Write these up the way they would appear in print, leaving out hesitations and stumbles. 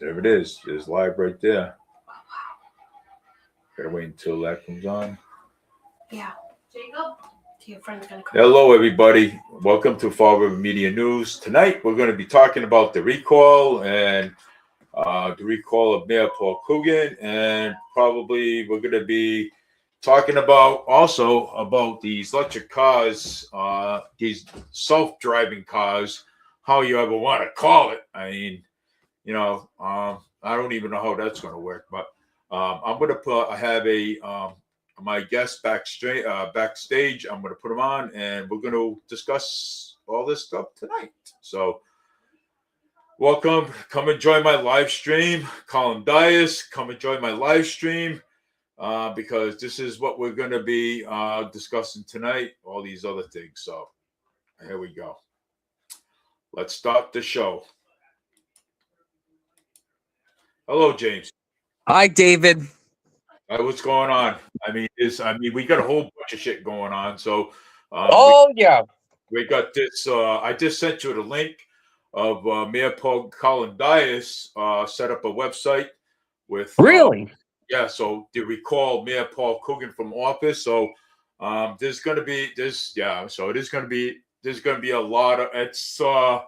There it is. It's live right there. Gotta wait until that comes on. Yeah. Jacob, your friend's gonna come. Hello, everybody. Welcome to Fall River Media News. Tonight, we're going to be talking about the recall and the recall of Mayor Paul Coogan, and probably we're going to be talking about also about these electric cars, these self-driving cars, how you ever want to call it. I mean, I don't even know how that's going to work, but I'm going to have my guest backstage. I'm going to put them on, and we're going to discuss all this stuff tonight. So, welcome. Come and join my live stream. Colin Dias, come and join my live stream because this is what we're going to be discussing tonight. All these other things. So, here we go. Let's start the show. Hello, James. Hi, David. What's going on? We got a whole bunch of shit going on. So, we got this. I just sent you the link of Mayor Paul Colin Dias set up a website with. Really? So to recall Mayor Paul Coogan from office. So, there's going to be this. Yeah. So it is going to be. There's going to be a lot of. It's going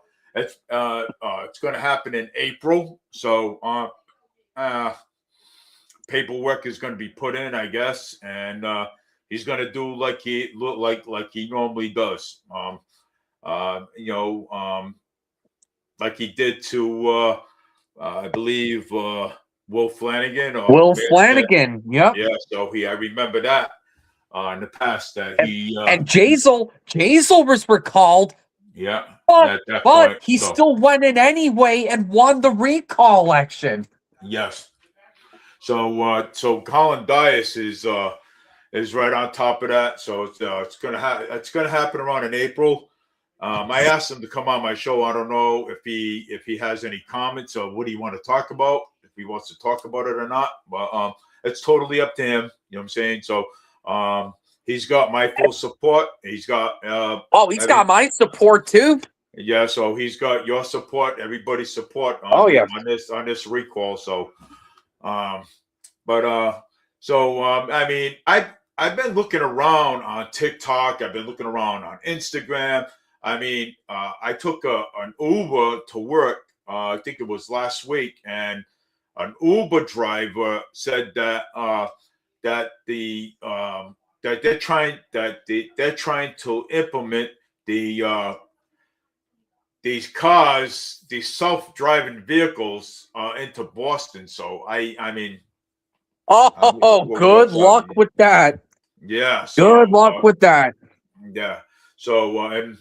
to happen in April. So, paperwork is going to be put in, I guess, and he's going to do like he normally does. Like he did to I believe Will Flanagan. Will Flanagan, yep. Yeah, so I remember that in the past that and Jazel was recalled. Yeah, but he still went in anyway and won the recall election. Yes. So Colin Dias is right on top of that. So it's gonna happen around in April. I asked him to come on my show. I don't know if he has any comments or what do you want to talk about, if he wants to talk about it or not. But it's totally up to him. You know what I'm saying? So he's got my full support. He's got he's got my support too. Yeah, so he's got your support, everybody's support on this recall. So I've been looking around on TikTok. I've been looking around on Instagram. I took an Uber to work. I think it was last week, and an Uber driver said that they're trying to implement these cars, these self-driving vehicles into Boston. So good luck with that. Yeah. Good luck with that. Yeah. So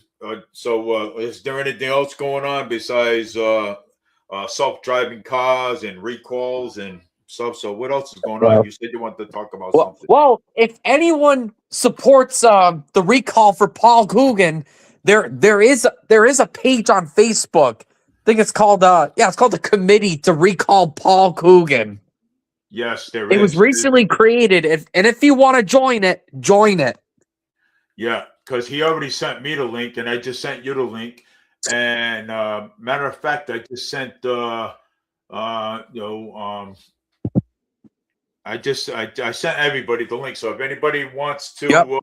is there anything else going on besides self-driving cars and recalls and stuff? So what else is going on? You said you wanted to talk about something. Well, if anyone supports the recall for Paul Coogan, there is a page on Facebook. I think it's called it's called the Committee to Recall Paul Coogan. Yes, there is. It was recently created, and if you want to join it, join it. Yeah, because he already sent me the link, and I just sent you the link. And matter of fact, I just sent I sent everybody the link. So if anybody wants to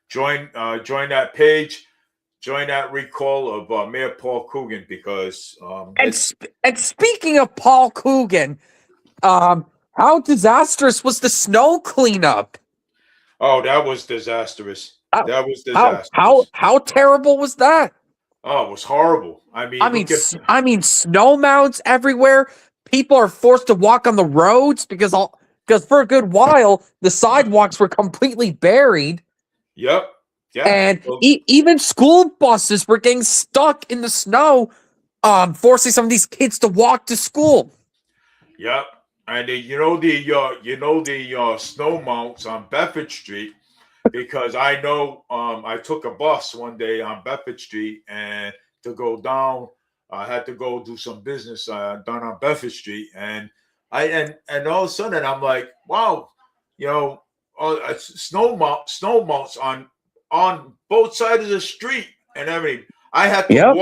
join that page, join that recall of Mayor Paul Coogan, because and speaking of Paul Coogan, how disastrous was the snow cleanup? Oh, that was disastrous. That was disastrous. How terrible was that? Oh, it was horrible. I mean, snow mounds everywhere. People are forced to walk on the roads because for a good while the sidewalks were completely buried. Yep. Yeah. And even school buses were getting stuck in the snow, forcing some of these kids to walk to school. Yep. And the snow mounts on Bedford Street, because I know I took a bus one day on Bedford Street and to go down. I had to go do some business down on Bedford Street, and all of a sudden I'm like, wow, snow mounts on both sides of the street and everything. I had to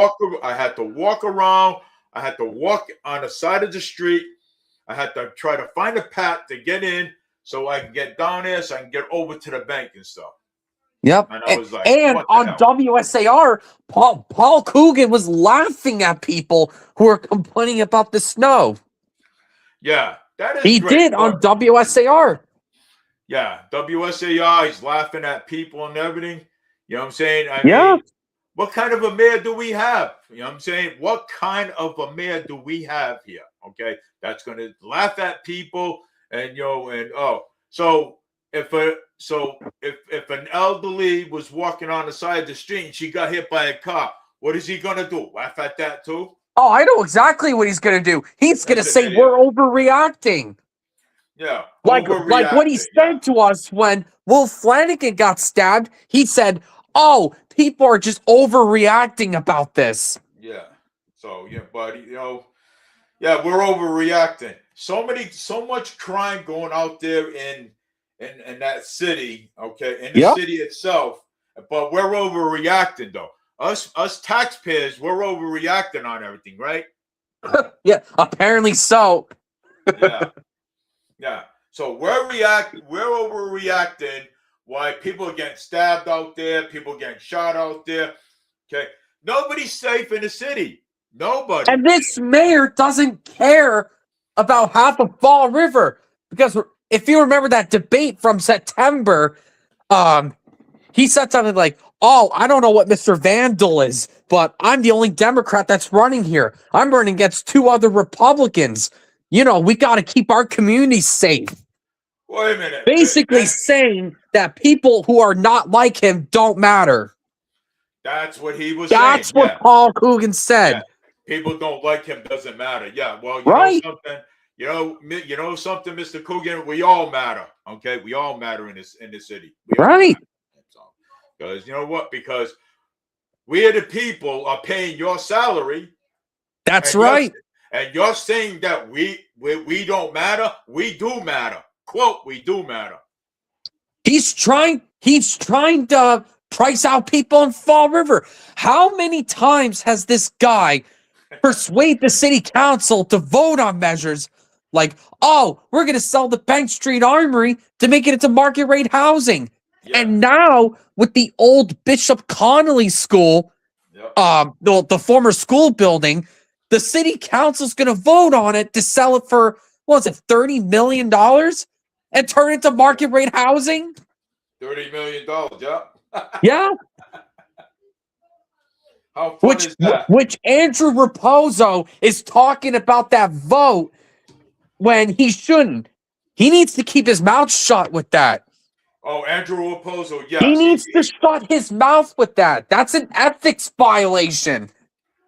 walk around. I had to walk on the side of the street. I had to try to find a path to get in so I can get down there so I can get over to the bank and stuff. Yep. And I was like, and what the on hell? WSAR, Paul Coogan was laughing at people who were complaining about the snow. Yeah, that is He great. did on WSAR. Yeah, WSAI is laughing at people and everything. You know what I'm saying? I Yeah. mean, what kind of a mayor do we have? You know what I'm saying? What kind of a mayor do we have here? Okay, that's going to laugh at people and so if an elderly was walking on the side of the street and she got hit by a car, what is he going to do? Laugh at that too? Oh, I know exactly what he's going to do. He's going to That's an say idiot. we're overreacting. Yeah, Like what he said to us when Will Flanagan got stabbed. He said, "Oh, people are just overreacting about this." Yeah. So yeah, but yeah, we're overreacting. So much crime going out there in that city, okay, in the city itself. But we're overreacting though. Us taxpayers, we're overreacting on everything, right? Yeah, apparently so. Yeah. Yeah. So we're overreacting. Why people are getting stabbed out there, people getting shot out there. Okay. Nobody's safe in the city. Nobody. And this mayor doesn't care about half of Fall River because if you remember that debate from September, he said something like, "Oh, I don't know what Mr. Vandal is, but I'm the only Democrat that's running here. I'm running against 2 other Republicans. You know, we got to keep our community safe." Wait a minute. Basically saying that people who are not like him don't matter. That's what he was That's saying. what Paul Coogan said. Yeah. People don't like him doesn't matter. Yeah. Well, Right. know something. You know something, Mr. Coogan. We all matter. Okay, we all matter in the city. We all Right. Because you know what? Because we are the people are paying your salary. That's and right. And you're saying that we don't matter. We do matter. Quote, we do matter. He's trying to price out people in Fall River. How many times has this guy persuade the city council to vote on measures like, "Oh, we're going to sell the Bank Street Armory to make it into market rate housing." Yeah. And now with the old Bishop Connolly School, the former school building, the city council's going to vote on it to sell it for, what was it, $30 million and turn it into market rate housing? $30 million, yeah. Yeah. How fun is that? Which Andrew Raposo is talking about that vote when he shouldn't. He needs to keep his mouth shut with that. Oh, Andrew Raposo, yes. He needs to shut his mouth with that. That's an ethics violation.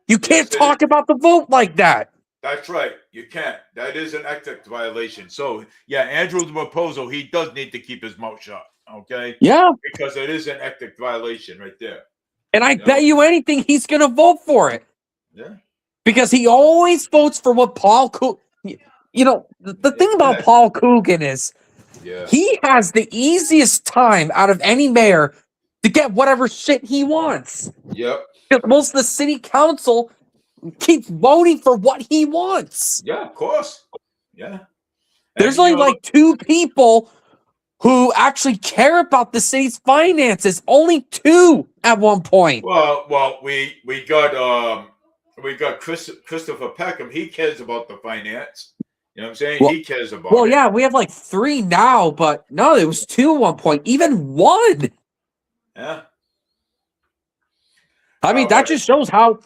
You can't talk about the vote like that. That's right. You can't. That is an ethics violation. So, yeah, Andrew Raposo, he does need to keep his mouth shut. Okay? Yeah. Because it is an ethics violation right there. And I bet you anything he's going to vote for it. Yeah. Because he always votes for what Paul Coogan... You know, the thing about Paul Coogan is he has the easiest time out of any mayor to get whatever shit he wants. Yep. Most of the city council keeps voting for what he wants. Yeah, of course. Yeah. There's only like 2 people who actually care about the city's finances. Only 2 at one point. Well, we got Christopher Peckham. He cares about the finance. You know what I'm saying? He cares about it. Well, yeah, we have like 3 now, but no, it was 2 at one point. Even 1. Yeah. I mean, that just shows how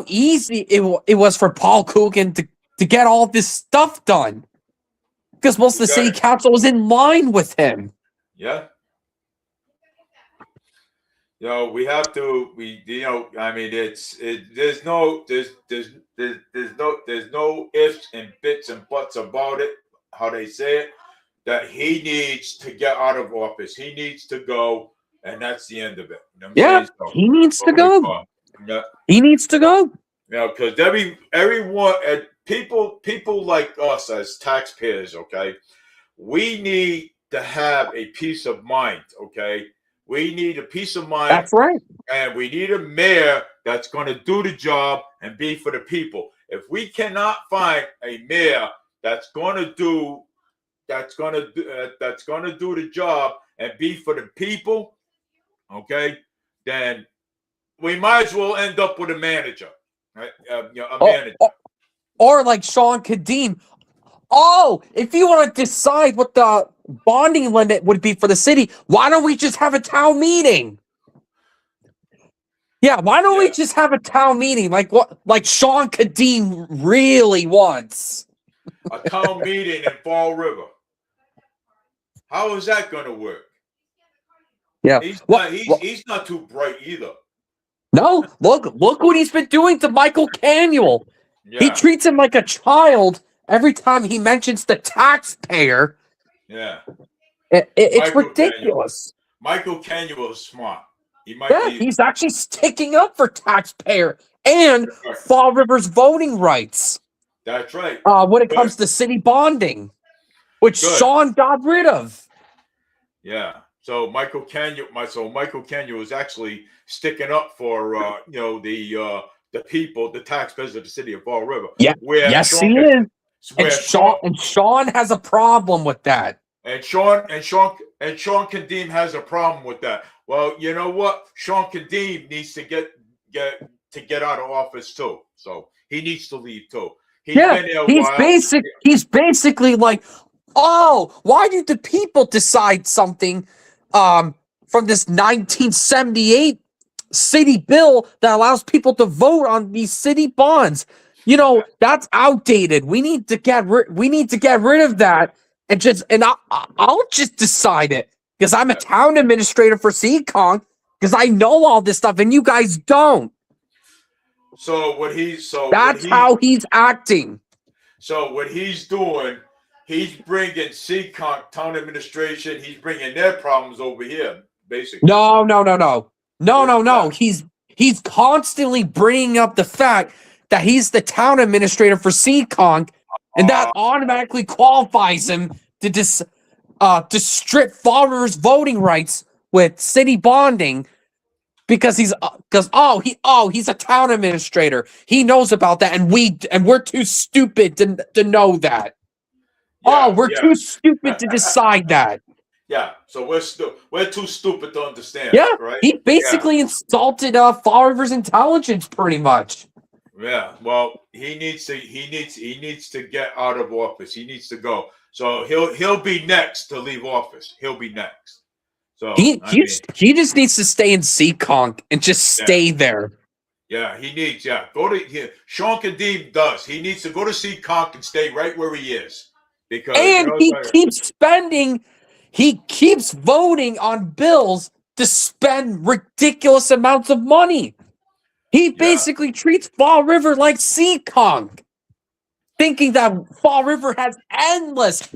easy it was for Paul Coogan to get all this stuff done. Because most of the city council was in line with him. Yeah. We have to. I mean, there's no ifs and bits and buts about it. How they say it, that he needs to get out of office. He needs to go, and that's the end of it. You know what I'm saying? So, he needs to go. Yeah, he needs to go. Because everyone, people like us as taxpayers, okay, we need to have a peace of mind. Okay. We need a peace of mind. That's right. And we need a mayor that's going to do the job and be for the people. If we cannot find a mayor that's going to do the job and be for the people, okay, then we might as well end up with a manager, right? A manager. Or like Sean Kadim. Oh, if you want to decide what the bonding limit would be for the city, why don't we just have a town meeting? Yeah, why don't we just have a town meeting like Sean Kadim really wants? A town meeting in Fall River. How is that going to work? Yeah. He's not too bright either. No, look what he's been doing to Michael Canuel. Yeah. He treats him like a child every time he mentions the taxpayer. Yeah. It's ridiculous. Michael Canuel is smart. He's actually sticking up for taxpayer and Fall River's voting rights. That's right. When it comes to city bonding, which Sean got rid of. Yeah. So Michael Canuel is actually sticking up for the people, the taxpayers of the city of Fall River. Yeah. Yes, he is. And Sean has a problem with that. And Sean Kadim has a problem with that. Well, you know what? Sean Kadim needs to get out of office too. So he needs to leave too. He's been there a while. He's basically like, oh, why did the people decide something from this 1978 city bill that allows people to vote on these city bonds? You know, that's outdated. We need to get rid of that and I'll just decide it because I'm a town administrator for Seekonk because I know all this stuff and you guys don't. That's how he's acting. So what he's doing, he's bringing Seekonk town administration. He's bringing their problems over here, basically. No. He's constantly bringing up the fact that he's the town administrator for Seekonk, and that automatically qualifies him to strip Fall River's voting rights with city bonding. Because he's a town administrator. He knows about that, and we're too stupid to know that. We're too stupid to decide that. Yeah, so we're too stupid to understand. Yeah, right? He basically insulted Fall River's intelligence, pretty much. Yeah, well, he needs to get out of office. He needs to go. So he'll be next to leave office. He'll be next. So he just needs to stay in Seekonk and just stay there. Yeah, he needs. Yeah, go to here. Sean Kadim does. He needs to go to Seekonk and stay right where he is because he keeps voting on bills to spend ridiculous amounts of money. He basically treats Fall River like Seekonk, thinking that Fall River has endless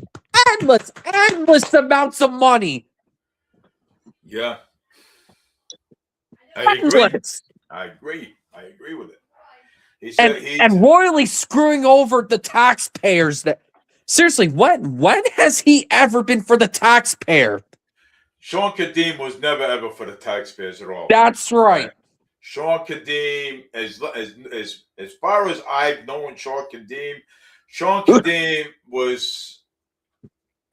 amounts of money. Yeah. I agree with it. He said and royally screwing over the taxpayers. Seriously, when has he ever been for the taxpayer? Sean Kadim was never ever for the taxpayers at all. That's right. Sean Kadim, as far as I've known Sean Kadim was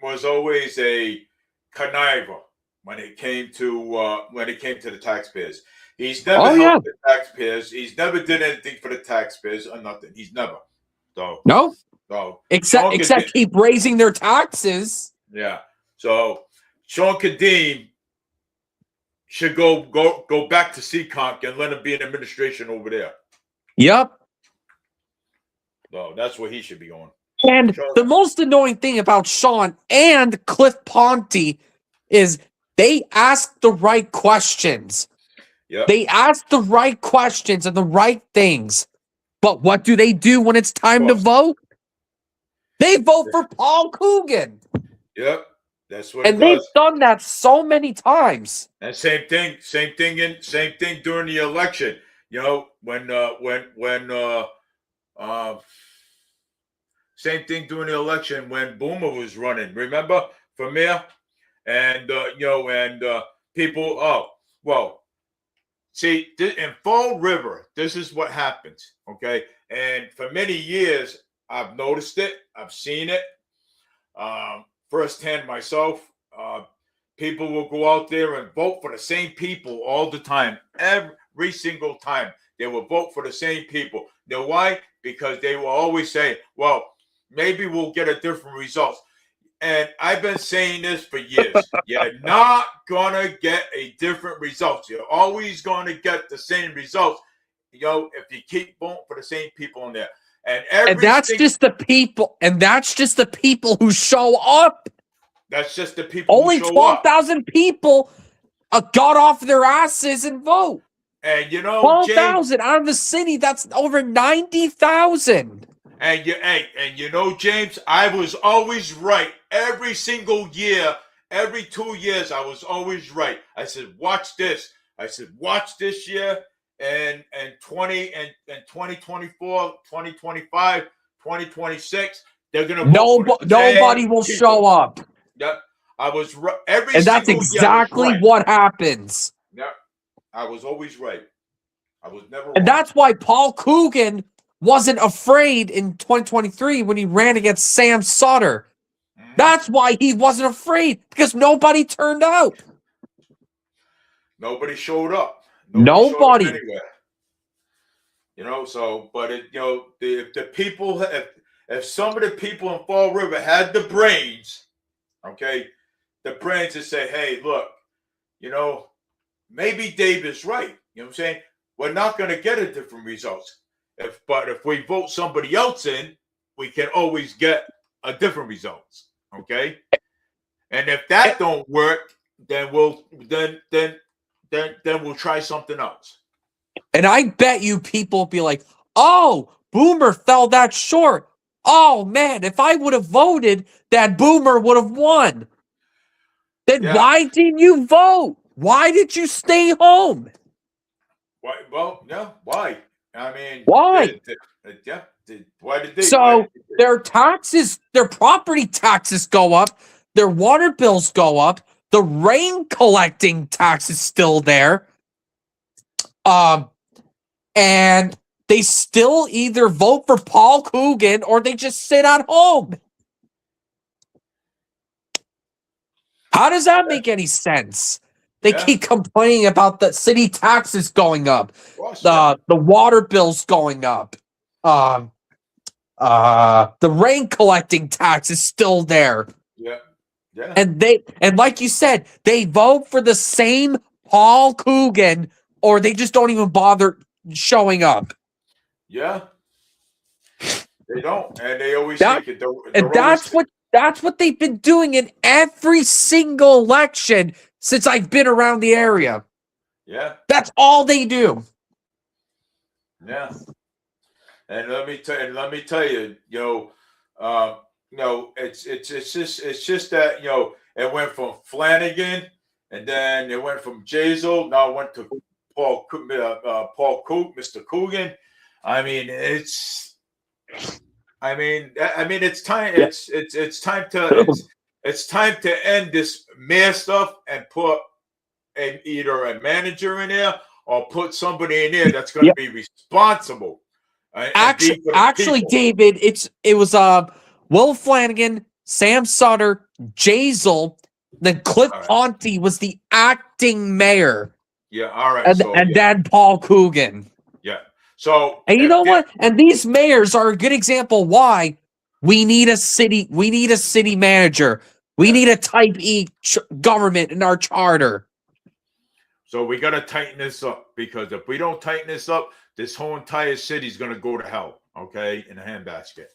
always a conniver when it came to the taxpayers. He's never helped the taxpayers. He's never did anything for the taxpayers or nothing. He's never. So no. So except keep raising their taxes. Yeah. So Sean Kadim should go back to Seekonk and let him be in administration over there. Yep. So that's where he should be going. And the most annoying thing about Sean and Cliff Ponte is they ask the right questions. Yep. They ask the right questions and the right things. But what do they do when it's time to vote? They vote for Paul Coogan. Yep. That's what they've done that so many times. And same thing during the election. You know, when same thing during the election when Boomer was running. Remember for mayor, and people. See, in Fall River, this is what happens, okay? And for many years, I've noticed it. I've seen it firsthand myself. People will go out there and vote for the same people all the time. Every single time, they will vote for the same people. You know why? Because they will always say, well, maybe we'll get a different result. And I've been saying this for years. You're not gonna get a different result. You're always gonna get the same results. If you keep voting for the same people in there. And that's just the people. And that's just the people who show up. That's just the people Only who show 12,000 people got off their asses and vote. And 12,000 out of the city. That's over 90,000. And James, I was always right every single year. Every 2 years, I was always right. I said, watch this. I said, watch this year and 2024, 2025, 2026. They're gonna nobody will show up. Yep. I was right every and that's single exactly year what happens. Yep. I was always right. I was never wrong. And that's why Paul Coogan wasn't afraid in 2023 when he ran against Sam Sutter. That's why he wasn't afraid, because nobody turned out. Nobody showed up. Nobody. Showed up anywhere. But the people, if some of the people in Fall River had the brains, okay, the brains to say, hey, look, maybe Dave is right. You know what I'm saying? We're not going to get a different results. But if we vote somebody else in, we can always get a different results. Okay. And if that don't work, then we'll try something else. And I bet you people will be like, oh, Boomer fell that short. Oh man, if I would have voted, that Boomer would have won. Then why didn't you vote? Why did you stay home? Why? Well, yeah, why? I mean, why? Why did they? So their taxes, their property taxes go up, their water bills go up, the rain collecting tax is still there. And they still either vote for Paul Coogan or they just sit at home. How does that make any sense? They keep complaining about the city taxes going up, the water bills going up. The rain collecting tax is still there. Yeah. And like you said, they vote for the same Paul Coogan, or they just don't even bother showing up. Yeah. They don't. And they always think it. And that's what they've been doing in every single election since I've been around the area. Yeah. That's all they do. Yeah. And let me tell you, it's just that, it went from Flanagan, and then it went from Jazel. Now it went to Paul Cook, Mr. Coogan. I mean, it's time. It's time to end this mayor stuff and put either a manager in there or put somebody in there that's going to be responsible. Actually, David, it was Will Flanagan, Sam Sutter, Jazel, then Cliff Ponte was the acting mayor. Yeah, all right. And then Paul Coogan. Yeah. So and what? And these mayors are a good example why we need a city manager. We need a type E government in our charter. So we got to tighten this up, because if we don't tighten this up, this whole entire city is going to go to hell, okay, in a handbasket.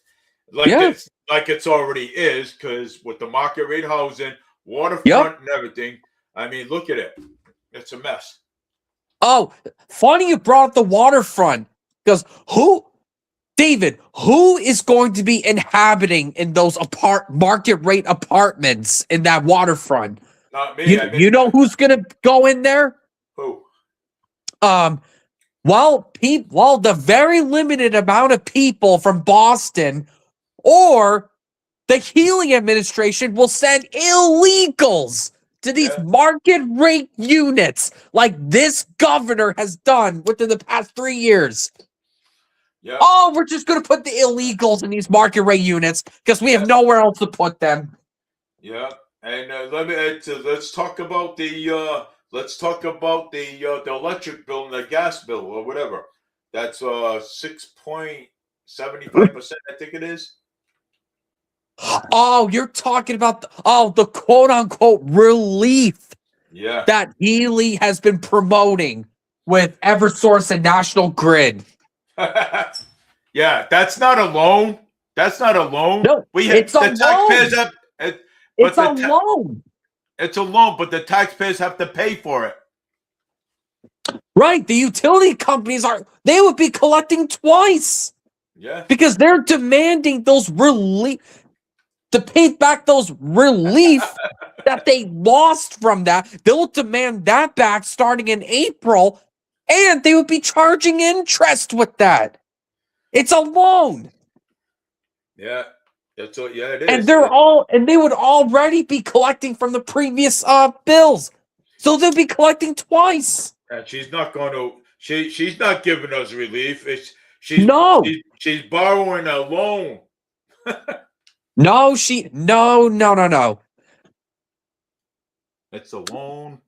Like it's already is, because with the market rate housing, waterfront and everything, I mean, look at it. It's a mess. Oh, funny you brought up the waterfront, because who is going to be inhabiting in those market rate apartments in that waterfront? Not me. You know who's going to go in there? Who? The very limited amount of people from Boston or the Healy administration will send illegals to these Yeah. market rate units like this governor has done within the past 3 years. Yeah. Oh, we're just going to put the illegals in these market rate units because we have nowhere else to put them. Yeah. And let's talk about the electric bill and the gas bill or whatever. That's 6.75%, I think it is. Oh, you're talking about the quote unquote relief Yeah. that Healy has been promoting with Eversource and National Grid. Yeah, that's not a loan. That's not a loan. No, it's a taxpayers loan. have, It's a loan. it's a loan, but the taxpayers have to pay for it. Right. The utility companies they would be collecting twice. Yeah. Because they're demanding those relief to pay back those relief that they lost from that. They'll demand that back starting in April, and they would be charging interest with that. It's a loan. Yeah. It is. And they would already be collecting from the previous bills. So they'll be collecting twice. And she's not going to she's not giving us relief. She's borrowing a loan. No. It's a loan.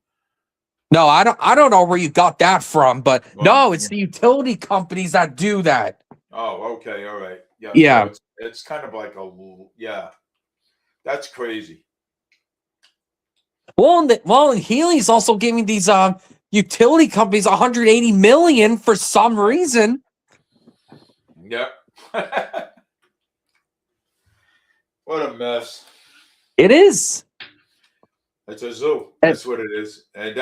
No, I don't know where you got that from, but Well, no, it's the utility companies that do that. Oh, okay, all right. Yeah. Yeah. So it's kind of like that's crazy. And Healy's also giving these utility companies 180 million for some reason. Yeah. What a mess. It is. It's a zoo. That's what it is. And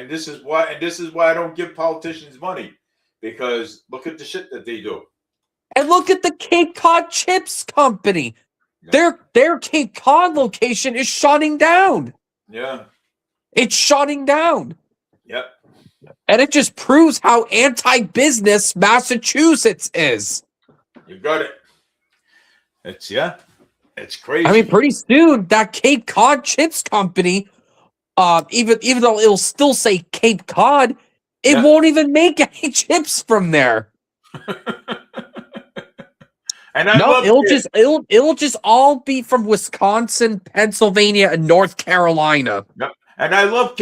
this is why I don't give politicians money, because look at the shit that they do. And look at the Cape Cod Chips Company. Yeah. Their Cape Cod location is shutting down. Yeah. It's shutting down. Yep. And it just proves how anti-business Massachusetts is. You got it. It's crazy. I mean, pretty soon that Cape Cod Chips Company, even though it'll still say Cape Cod, it won't even make any chips from there. And it'll just all be from Wisconsin, Pennsylvania, and North Carolina. Yep. And I love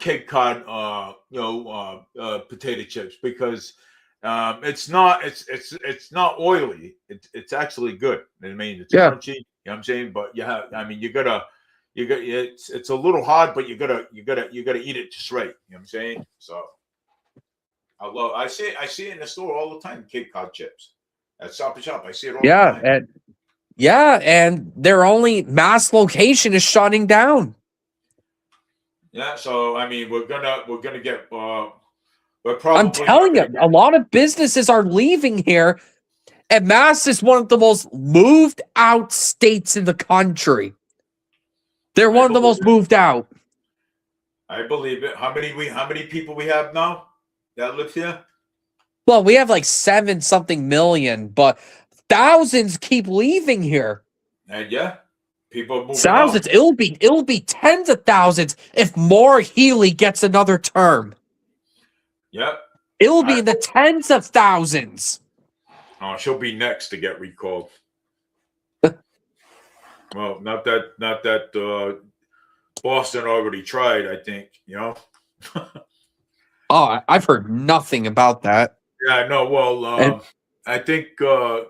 Cape Cod, potato chips, because it's not oily. It's actually good. I mean, it's crunchy. You know what I'm saying? But it's a little hard, but you gotta eat it just right. You know what I'm saying? So I see it in the store all the time. Cape Cod chips at Stop and Shop. I see it all the time. And their only mass location is shutting down. Yeah, so I mean, we're gonna get. I'm telling you, a lot of businesses are leaving here, and Mass is one of the most moved out states in the country. They're one of the most moved out. I believe it. How many people we have now that live here? Well, we have like 7-something million, but thousands keep leaving here. And people are moving Thousands. out. It'll be tens of thousands if more Healy gets another term. Yep. It'll be in the tens of thousands. Oh, she'll be next to get recalled. Well, not that Boston already tried, I think, Oh, I've heard nothing about that. Yeah, no, well, I think trying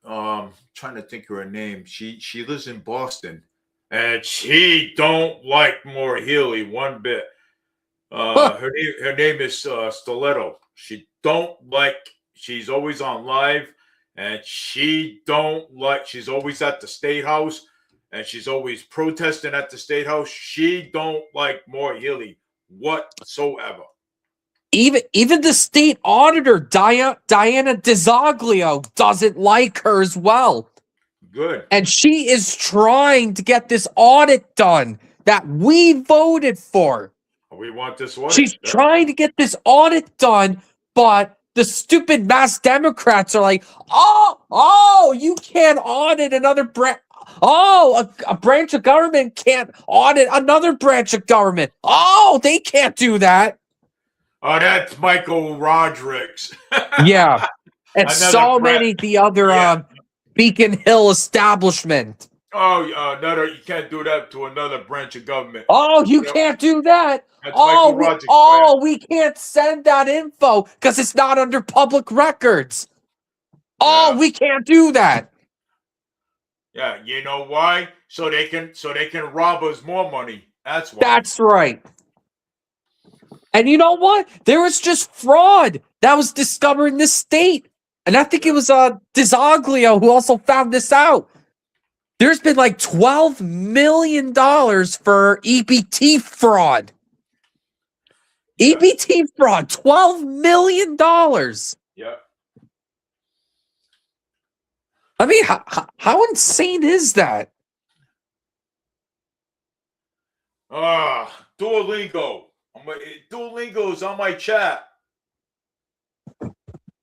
to think of her name. She lives in Boston, and she don't like more Healy one bit. Her name is Stiletto. She's always on live, and she's always at the State House, and she's always protesting at the State House. She don't like more Healy whatsoever. Even the state auditor, Diana DiZoglio, doesn't like her as well. Good. And she is trying to get this audit done that we voted for. We want this audit. She's trying to get this audit done, but the stupid Mass Democrats are like, oh, you can't audit another a branch of government can't audit another branch of government. Oh, they can't do that. Oh, that's Michael Rodriguez. Yeah. And Another so branch. many the other Yeah. Beacon Hill establishment. Oh, you can't do that to another branch of government. Oh, you Yep. can't do that. That's Michael Rodriguez. We can't send that info because it's not under public records. Oh, Yeah. we can't do that. Yeah, you know why? So they can rob us more money. That's why. That's right. And you know what? There was just fraud that was discovered in this state. And I think it was Disaglio who also found this out. There's been like $12 million for EBT fraud. Yeah. EBT fraud, $12 million. Yeah. I mean, how insane is that? Duolingo. Duolingo's on my chat.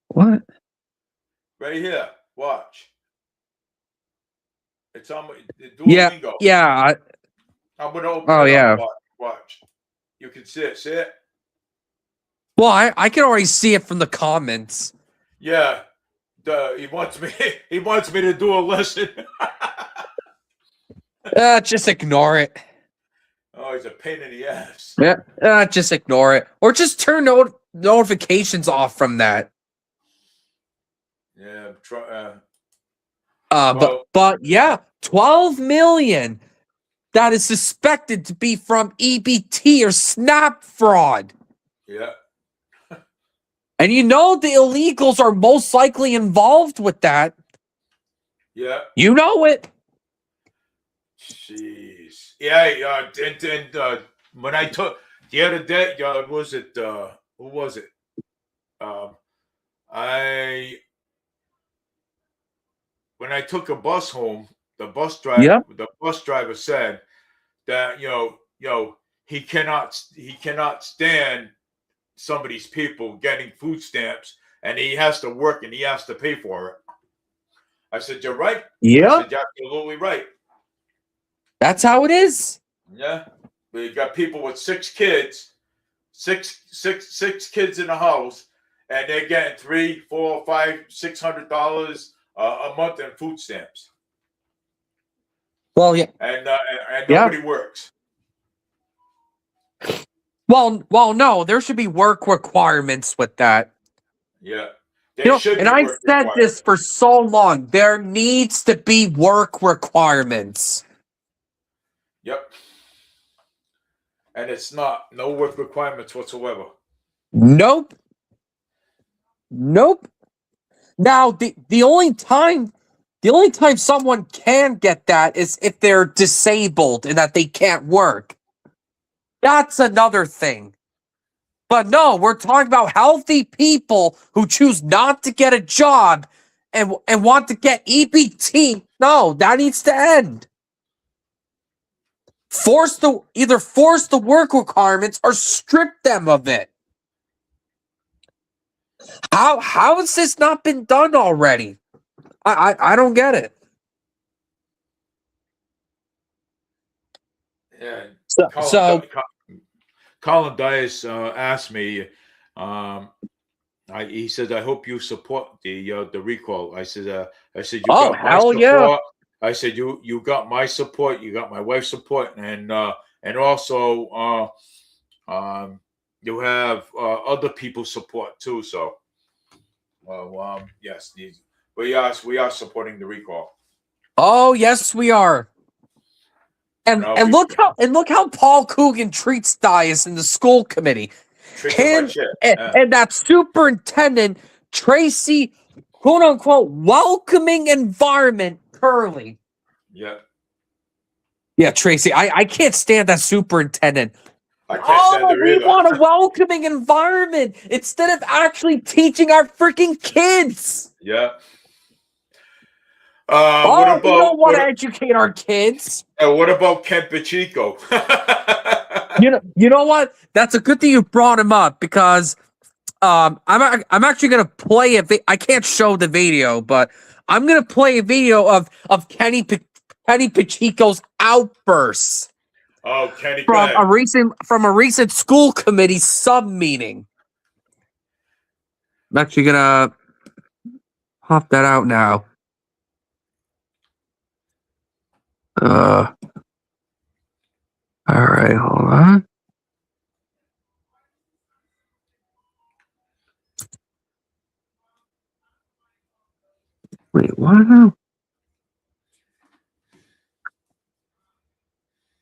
What? Right here. Watch. It's on my Duolingo. Yeah. I'm gonna open it up. Watch. You can see it. See it? Well, I can already see it from the comments. Yeah. He wants me to do a lesson. Just ignore it. Oh, he's a pain in the ass. Yeah, just ignore it. Or just turn notifications off from that. Yeah, but yeah, 12 million that is suspected to be from EBT or SNAP fraud. Yeah. And you know the illegals are most likely involved with that. Yeah. You know it. Jeez. Yeah, and when I took the other day, who was it? When I took a bus home, the bus driver said that he cannot stand some of these people getting food stamps, and he has to work and he has to pay for it. I said, "You're right." Yeah, I said, "You're absolutely right." That's how it is. Yeah, we got people with 6 kids, six kids in the house, and they're getting $300, $400, $500, $600 a month in food stamps. Well, yeah, and nobody works. Well, no, there should be work requirements with that. Yeah. And I've said this for so long. There needs to be work requirements. Yep. And it's no work requirements whatsoever. Nope. Now, the only time someone can get that is if they're disabled and that they can't work. That's another thing. But no, we're talking about healthy people who choose not to get a job and want to get EBT. No, that needs to end. Either force the work requirements or strip them of it. How has this not been done already? I don't get it. Yeah. Colin Dias asked me. He said, "I hope you support the recall." I said, "You got my support." Yeah. I said, "You got my support. You got my wife's support, and also you have other people's support too." So, yes, we are supporting the recall. Oh yes, we are. And look how Paul Coogan treats Dias in the school committee. And that superintendent, Tracy, quote unquote, welcoming environment, Curly. Yeah. Yeah, Tracy. I can't stand that superintendent. I can't stand her either. We want a welcoming environment instead of actually teaching our freaking kids. Yeah. We don't want to educate our kids. What about Ken Pacheco? You know what? That's a good thing you brought him up because I'm actually gonna play I can't show the video, but I'm gonna play a video of Kenny Kenny Pacheco's outbursts Oh, Kenny, go from ahead. a recent school committee sub meeting. I'm actually gonna pop that out now. All right, hold on. Wait, what now?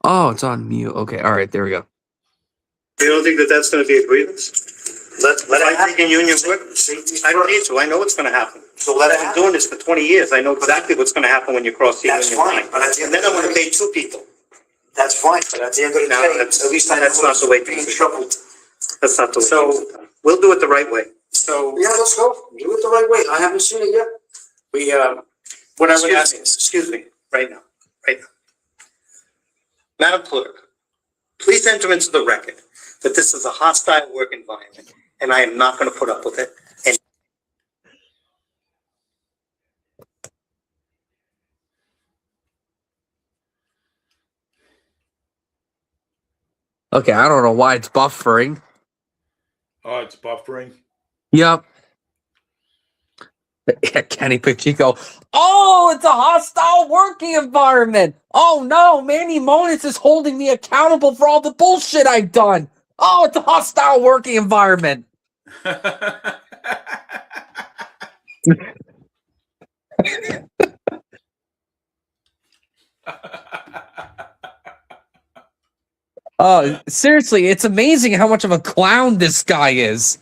Oh, it's on mute. Okay, all right, there we go. You don't think that that's going to be a grievance? Let it happen. Union work. I don't need to. I know what's going to happen. So let it I've been happen. doing this for 20 years. I know exactly what's going to happen when you cross the That's union fine, line. but at the And end then of I'm the going to day, pay two people. that's fine, but at the end of the No, day, that's- at least I that's know not the way being things are. troubled. That's not the way. So- We'll do it the right way. So Yeah, let's go. Do it the right way. I haven't seen it yet. we, what I would ask, Excuse me, right now. Madam Clerk, please enter into the record that this is a hostile work environment, and I am not going to put up with it. And Okay, I don't know why it's buffering. Oh, it's buffering. Yep. Kenny Pacheco. Oh, it's a hostile working environment. Oh no, Manny Monis is holding me accountable for all the bullshit I've done. Oh, it's a hostile working environment. Seriously, it's amazing how much of a clown this guy is.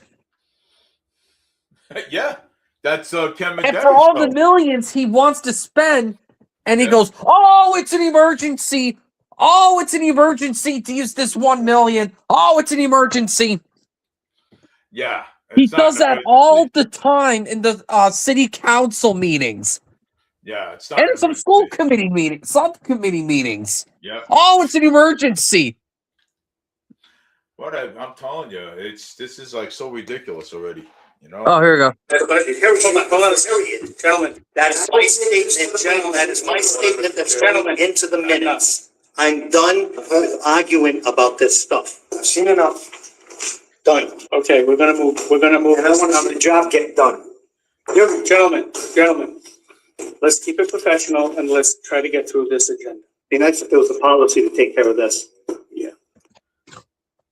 Yeah, that's Ken And for all the McDermott. millions he wants to spend, and he Yeah. goes, "Oh, it's an emergency. Oh, it's an emergency to use this 1 million. Oh, it's an emergency." Yeah, He it's not does an that emergency. all the time in the city council meetings Yeah, it's not and an some school emergency. committee meetings, subcommittee meetings. Yeah, Oh, it's an emergency. what I'm telling you, this is like so ridiculous already. You know. Oh, here we go. Hold on, gentlemen, that is my statement, gentlemen, that is my statement, that's gentlemen, into the minutes. I'm done arguing about this stuff. I've seen enough, Done. okay, we're gonna move and I this. want to see the job get done. Gentlemen, let's keep it professional and let's try to get through this agenda. Be nice if there was a policy to take care of this.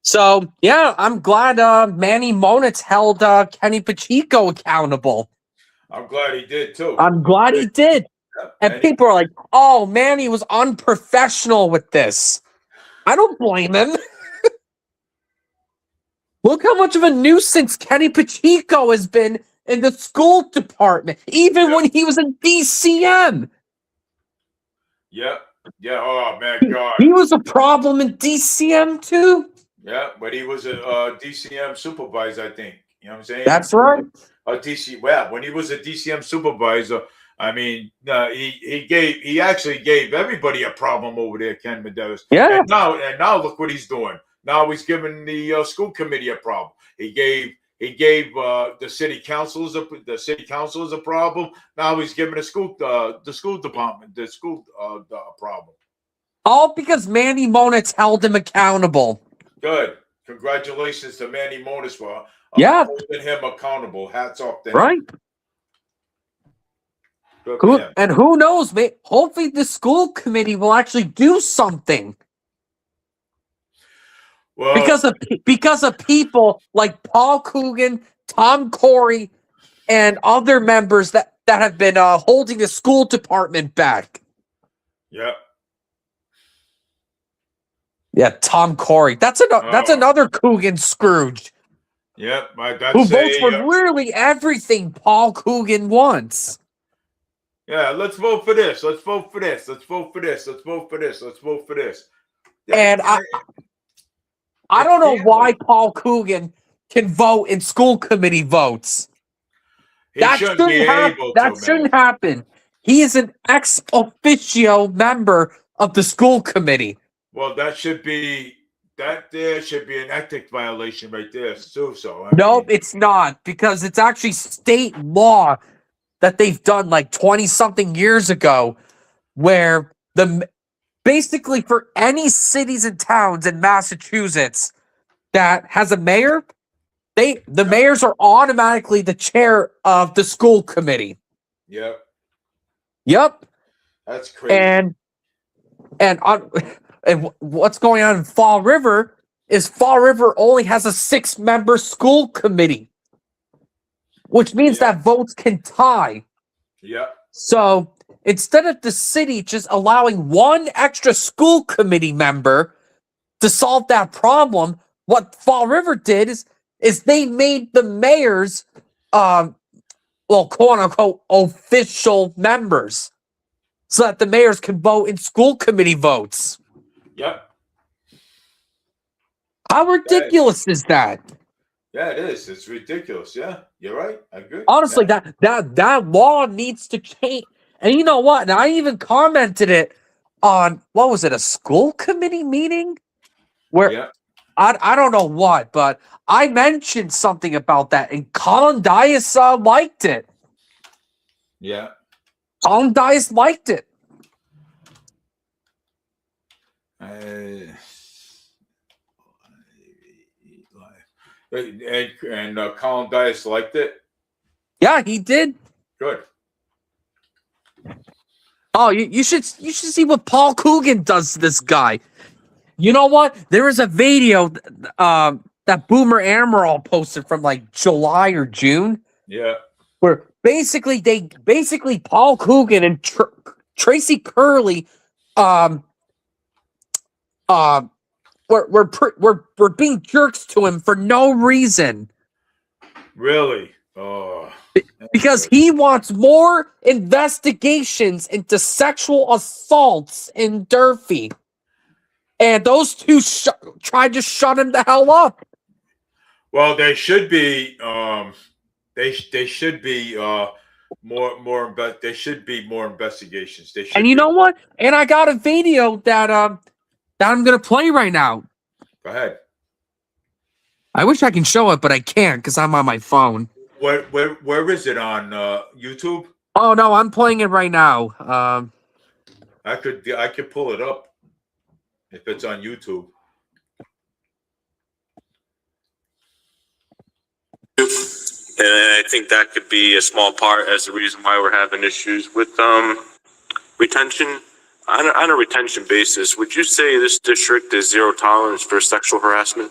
So, yeah, I'm glad Manny Monitz held Kenny Pacheco accountable. I'm glad he did too. I'm glad he did. Yeah, And people are like, "Oh, Manny was unprofessional with this." I don't blame him. Look how much of a nuisance Kenny Pacheco has been in the school department, even Yeah. when he was in DCM. yeah, yeah. Oh man, God. He was a problem in DCM too. Yeah, but he was a DCM supervisor, I think. You know what I'm saying? That's right. Well, when he was a DCM supervisor, I mean, he actually gave everybody a problem over there, Ken Medeiros. Yeah. And now look what he's doing. Now he's giving the school committee a problem. He gave the city councilors a problem. Now he's giving the school department a problem. All because Manny Monitz held him accountable. Good. Congratulations to Manny Monis for Yeah. holding him accountable. Hats off to him. Right? Good for him. And who knows, man? Hopefully the school committee will actually do something. Well, Because of people like Paul Coogan, Tom Corey, and other members that have been holding the school department back. yeah. Yeah, Tom Corey. That's another Coogan Scrooge Yeah, who votes for literally everything Paul Coogan wants. yeah, let's vote for this. Let's vote for this. Let's vote for this. Let's vote for this. Let's vote for this. And I don't know why Paul Coogan can vote in school committee votes. He shouldn't be able That to, shouldn't man. happen. He is an ex officio member of the school committee. Well, there should be an ethics violation right there too. So Nope, it's not, because it's actually state law that they've done like 20 something years ago, where basically for any cities and towns in Massachusetts that has a mayor, the mayors are automatically the chair of the school committee. Yep. Yep. That's crazy. And what's going on in Fall River is Fall River only has a 6-member school committee, which means that votes can tie. Yep. So instead of the city just allowing one extra school committee member to solve that problem, what Fall River did is they made the mayors, well, quote unquote, official members, so that the mayors can vote in school committee votes. Yep. How ridiculous is that? Yeah, it is. It's ridiculous. Yeah, you're right. I agree. Honestly, Yeah. that law needs to change. And you know what? And I even commented it on, what was it, a school committee meeting? Where Yeah. I don't know what, but I mentioned something about that, and Colin Dias liked it. Yeah. Colin Dias liked it. And Colin Dias liked it. Yeah, he did. Good. Oh, you should see what Paul Coogan does to this guy. You know what? There is a video that Boomer Amaral posted from like July or June, Yeah. where basically Paul Coogan and Tracy Curley we're being jerks to him for no reason. Really? Oh. Because he wants more investigations into sexual assaults in Durfee. And those two tried to shut him the hell up. Well, they should be. They should be more. There should be more investigations. They should. And you know what? And I got a video that I'm gonna play right now. Go ahead. I wish I can show it, but I can't because I'm on my phone. Where is it on YouTube? Oh no, I'm playing it right now. I could pull it up if it's on YouTube. And I think that could be a small part as the reason why we're having issues with retention. On a retention basis, would you say this district is zero tolerance for sexual harassment?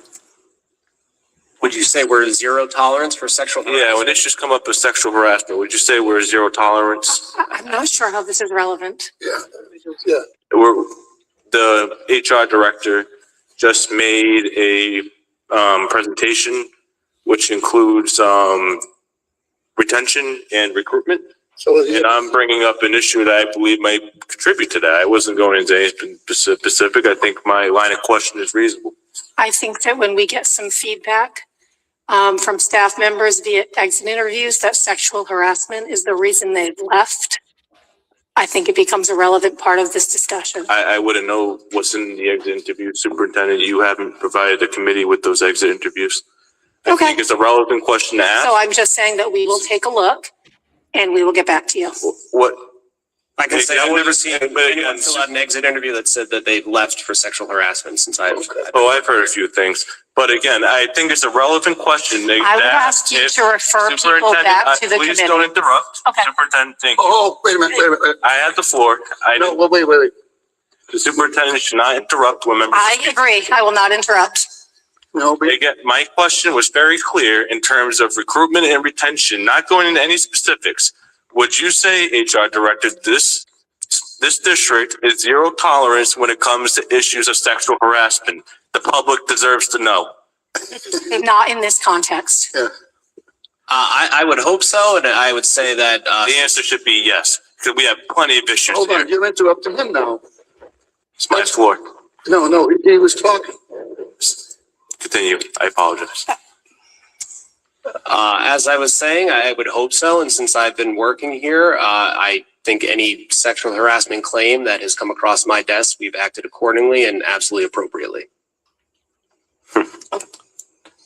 Would you say we're zero tolerance for sexual harassment? Yeah, when issues come up with sexual harassment, would you say we're zero tolerance? I'm not sure how this is relevant. The HR director just made a presentation which includes retention and recruitment. And I'm bringing up an issue that I believe might contribute to that. I wasn't going into anything specific. I think my line of question is reasonable. I think that when we get some feedback from staff members via exit interviews that sexual harassment is the reason they've left, I think it becomes a relevant part of this discussion. I wouldn't know what's in the exit interview. Superintendent, you haven't provided the committee with those exit interviews. I Okay. think it's a relevant question to ask. So I'm just saying that we will take a look and we will get back to you. What? I can say I've never seen But again, anyone fill out an exit interview that said that they left for sexual harassment since I've I've heard a few things, but again, I think it's a relevant question. I would ask you to refer people back to the Please don't committee. interrupt. Okay. Superintendent, thank you. Oh, wait a minute. I have the floor. No, wait. The superintendent should not interrupt when members. I agree. I will not interrupt. No, but Again, my question was very clear in terms of recruitment and retention, not going into any specifics. Would you say, HR director, this district is zero tolerance when it comes to issues of sexual harassment? The public deserves to know. Not in this context. I would hope so, and I would say that The answer should be yes, because we have plenty of issues hold on, here. you're interrupting him now. It's my floor. No, he was talking. Continue. I apologize. as I was saying, I would hope so, and since I've been working here, I think any sexual harassment claim that has come across my desk, we've acted accordingly and absolutely appropriately.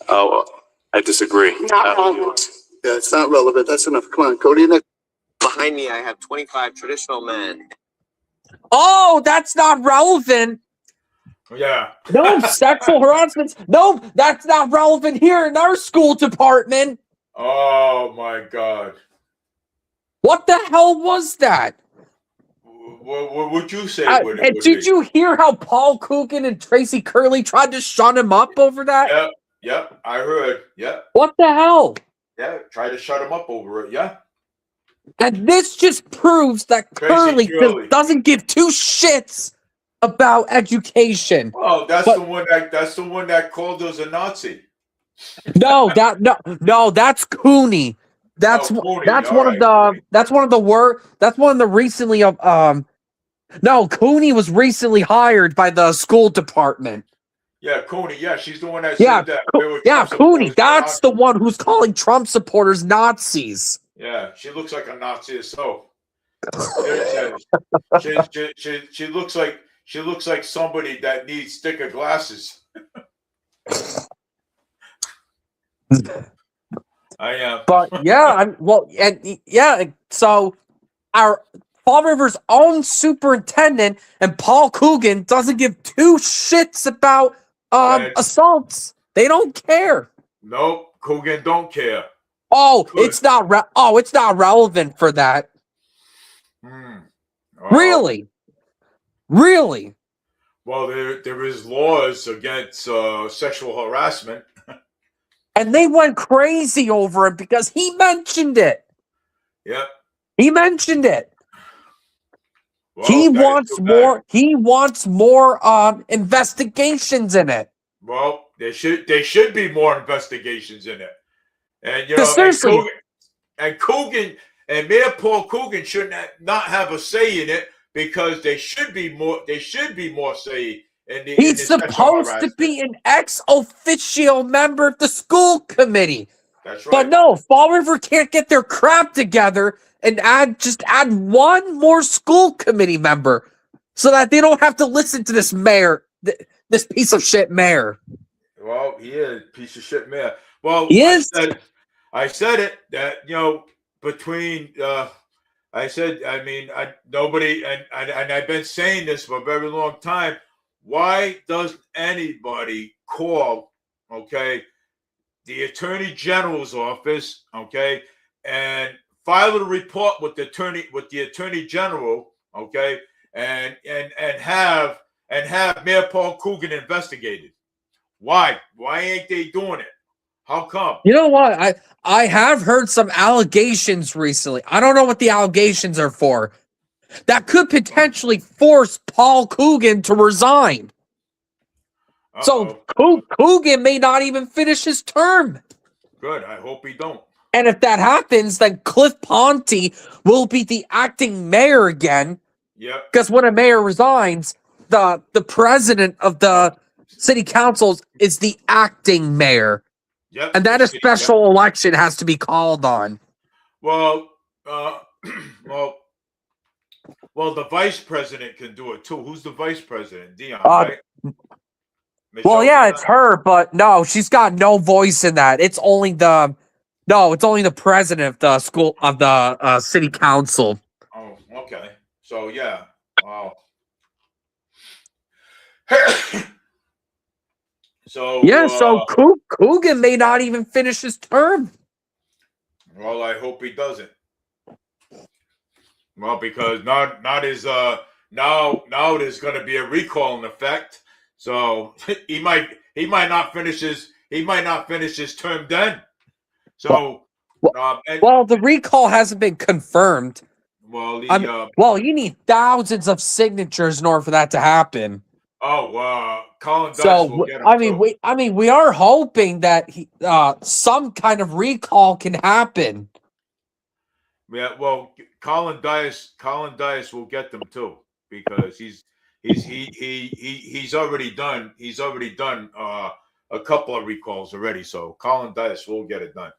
Oh, I disagree. Not relevant. Yeah, it's not relevant. That's enough. Come on, go to your next. Behind me, I have 25 traditional men. Oh, that's not relevant. Yeah. No sexual harassment. No, that's not relevant here in our school department. Oh my God. What the hell was that? What would you say it would And did be? you hear how Paul Coogan and Tracy Curley tried to shut him up over that? Yep. Yep. I heard. Yep. What the hell? Yeah. Try to shut him up over it. Yeah. And this just proves that Tracy Curley Curley. doesn't give two shits about education. Oh, that's But- the one that called us a Nazi. No, that's Cooney. That's Cooney. that's All one right, of the Cooney. that's one of the recently no, Cooney was recently hired by the school department. Yeah, Cooney. Yeah, she's the one that Yeah, said that. They were yeah, Trump Cooney. supporters, That's the one who's calling Trump supporters Nazis. Yeah, she looks like a Nazi herself. She looks like somebody that needs thicker glasses. I am. But yeah, so our Fall River's own superintendent and Paul Coogan doesn't give two shits about Right. assaults. They don't care. Nope, Coogan don't care. Oh, Good. it's not relevant for that. Oh, Really? Well, there is laws against sexual harassment. And they went crazy over it because he mentioned it. Yep. He mentioned it. Well, He that is wants too bad. more. He wants more investigations in it. Well, there should be more investigations in it. And you know, Seriously. and Coogan and Mayor Paul Coogan should not have a say in it because they should be more say in the. He's supposed to be an ex officio member of the school committee. That's right. But no, Fall River can't get their crap together and add one more school committee member so that they don't have to listen to this mayor, this piece of shit mayor. Well, he is a piece of shit mayor. Well, He is. I said it that between nobody and I've been saying this for a very long time. Why does anybody call the Attorney General's office and file a report with the Attorney General and have Mayor Paul Coogan investigated? Why ain't they doing it? How come? You know what? I have heard some allegations recently. I don't know what the allegations are for. That could potentially force Paul Coogan to resign. So Coogan may not even finish his term. Good. I hope he don't. And if that happens, then Cliff Ponte will be the acting mayor again. Yep. Because when a mayor resigns, the president of the city council is the acting mayor. Yep. And that a special election has to be called on. Well, the vice president can do it too. Who's the vice president? Dion, right? Well, yeah, Michelle it's her, but no, she's got no voice in that. It's only the president of the school of the city council. Oh, okay. So yeah. Wow. So Coogan may not even finish his term. Well, I hope he doesn't. Well, because now there's going to be a recall in effect. So he might not finish his term then. So the recall hasn't been confirmed. Well, you need thousands of signatures in order for that to happen. Colin Dice will get him we are hoping that some kind of recall can happen. Yeah, well, Colin Dice will get them too because he's already done a couple of recalls already. So Colin Dice will get it done.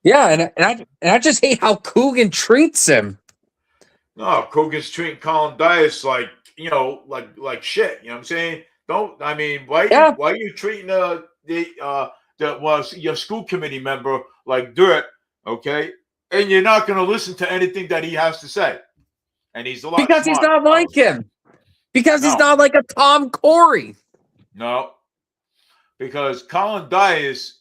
Yeah, and I just hate how Coogan treats him. No, Coogan's treating Colin Dice like shit. You know what I'm saying? Why are you treating your school committee member like dirt? Okay, and you're not going to listen to anything that he has to say. and he's a lot Because he's smarter not now. like him. Because he's Smart not now. like him. Because he's No. not like a Tom Corey. No, because Colin Dye is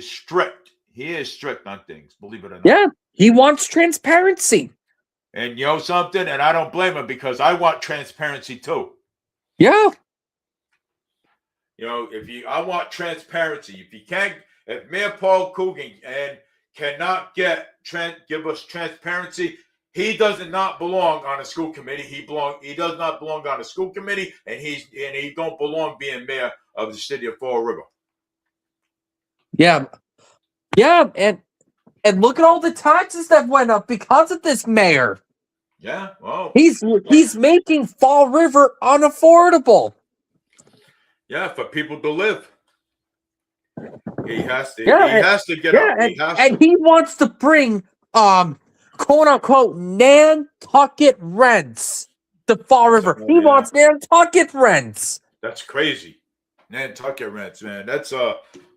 strict. He is strict on things, believe it or not. Yeah, he wants transparency. And you know something? And I don't blame him because I want transparency too. Yeah. You know, I want transparency. If Mayor Paul Coogan cannot give us transparency, he does not belong on a school committee. He does not belong on a school committee, and he don't belong being mayor of the city of Fall River. Yeah. Yeah, and look at all the taxes that went up because of this mayor. Yeah, well, He's making Fall River unaffordable. yeah, for people to live. He has to. Yeah, he has to get up. And he wants to bring quote unquote Nantucket rents to Fall River. He wants Nantucket rents. That's crazy. Nantucket rents, man. That's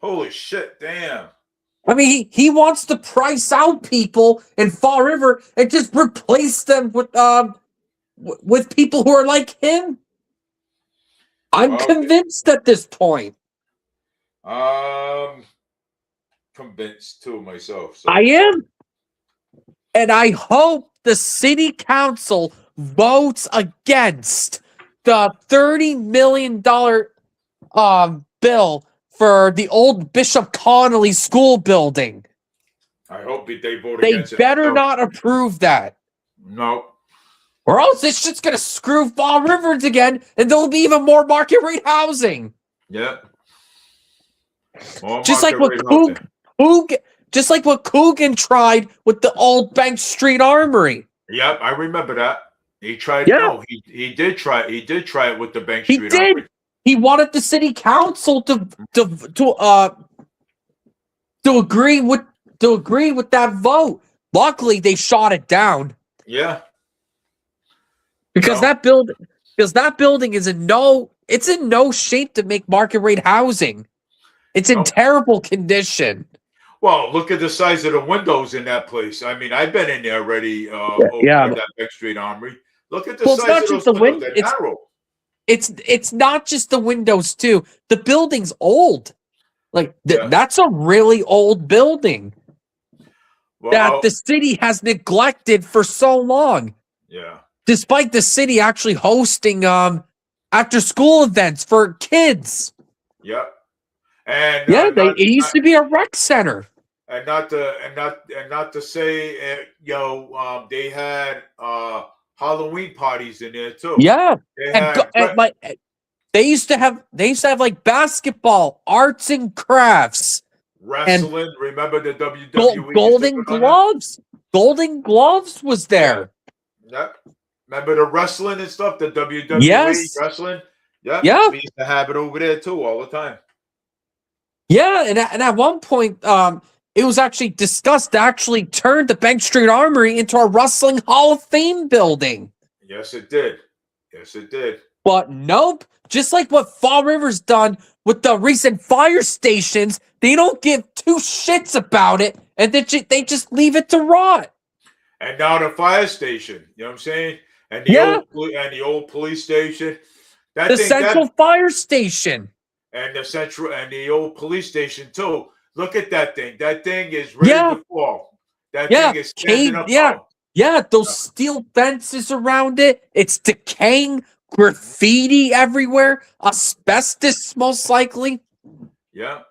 holy shit, damn. I mean, he wants to price out people in Fall River and just replace them with people who are like him. I'm convinced at this point. Convinced too myself. So. I am. And I hope the city council votes against the $30 million bill for the old Bishop Connolly school building. I hope they vote against it. They better not approve that. No. Or else it's just going to screw Fall Rivers again, and there'll be even more market rate housing. Yeah. Just like what Coogan tried with the old Bank Street Armory. Yep, I remember that. He tried. Yeah. No, he did try. He did try it with the Bank Street Armory. He wanted the city council to agree with that vote. Luckily, they shot it down. Yeah. Because that building is in no shape to make market rate housing. It's in terrible condition. Well, look at the size of the windows in that place. I mean, I've been in there already. That Bank Street Armory. Look at the size of those windows. They're narrow. It's not just the windows too. The building's old. Like that's a really old building that the city has neglected for so long. Yeah. Despite the city actually hosting after school events for kids. Yep. And it used to be a rec center. And not to say they had Halloween parties in there too. Yeah. They used to have like basketball, arts and crafts, wrestling. Remember the WWE Golden Gloves? Golden Gloves was there. Yep. Remember the wrestling and stuff, the WWE wrestling? Yep. Yeah. We used to have it over there too all the time. Yeah, and at one point, it was actually discussed to actually turn the Bank Street Armory into a Wrestling Hall of Fame building. Yes, it did. Yes, it did. But nope. Just like what Fall River's done with the recent fire stations, they don't give two shits about it, and they just leave it to rot. And now the fire station, you know what I'm saying? And the old police station. Central Fire Station. And the old police station too. Look at that thing. That thing is ready to fall. That thing is standing up. Yeah, those steel fences around it. It's decaying, graffiti everywhere, asbestos most likely. Yeah.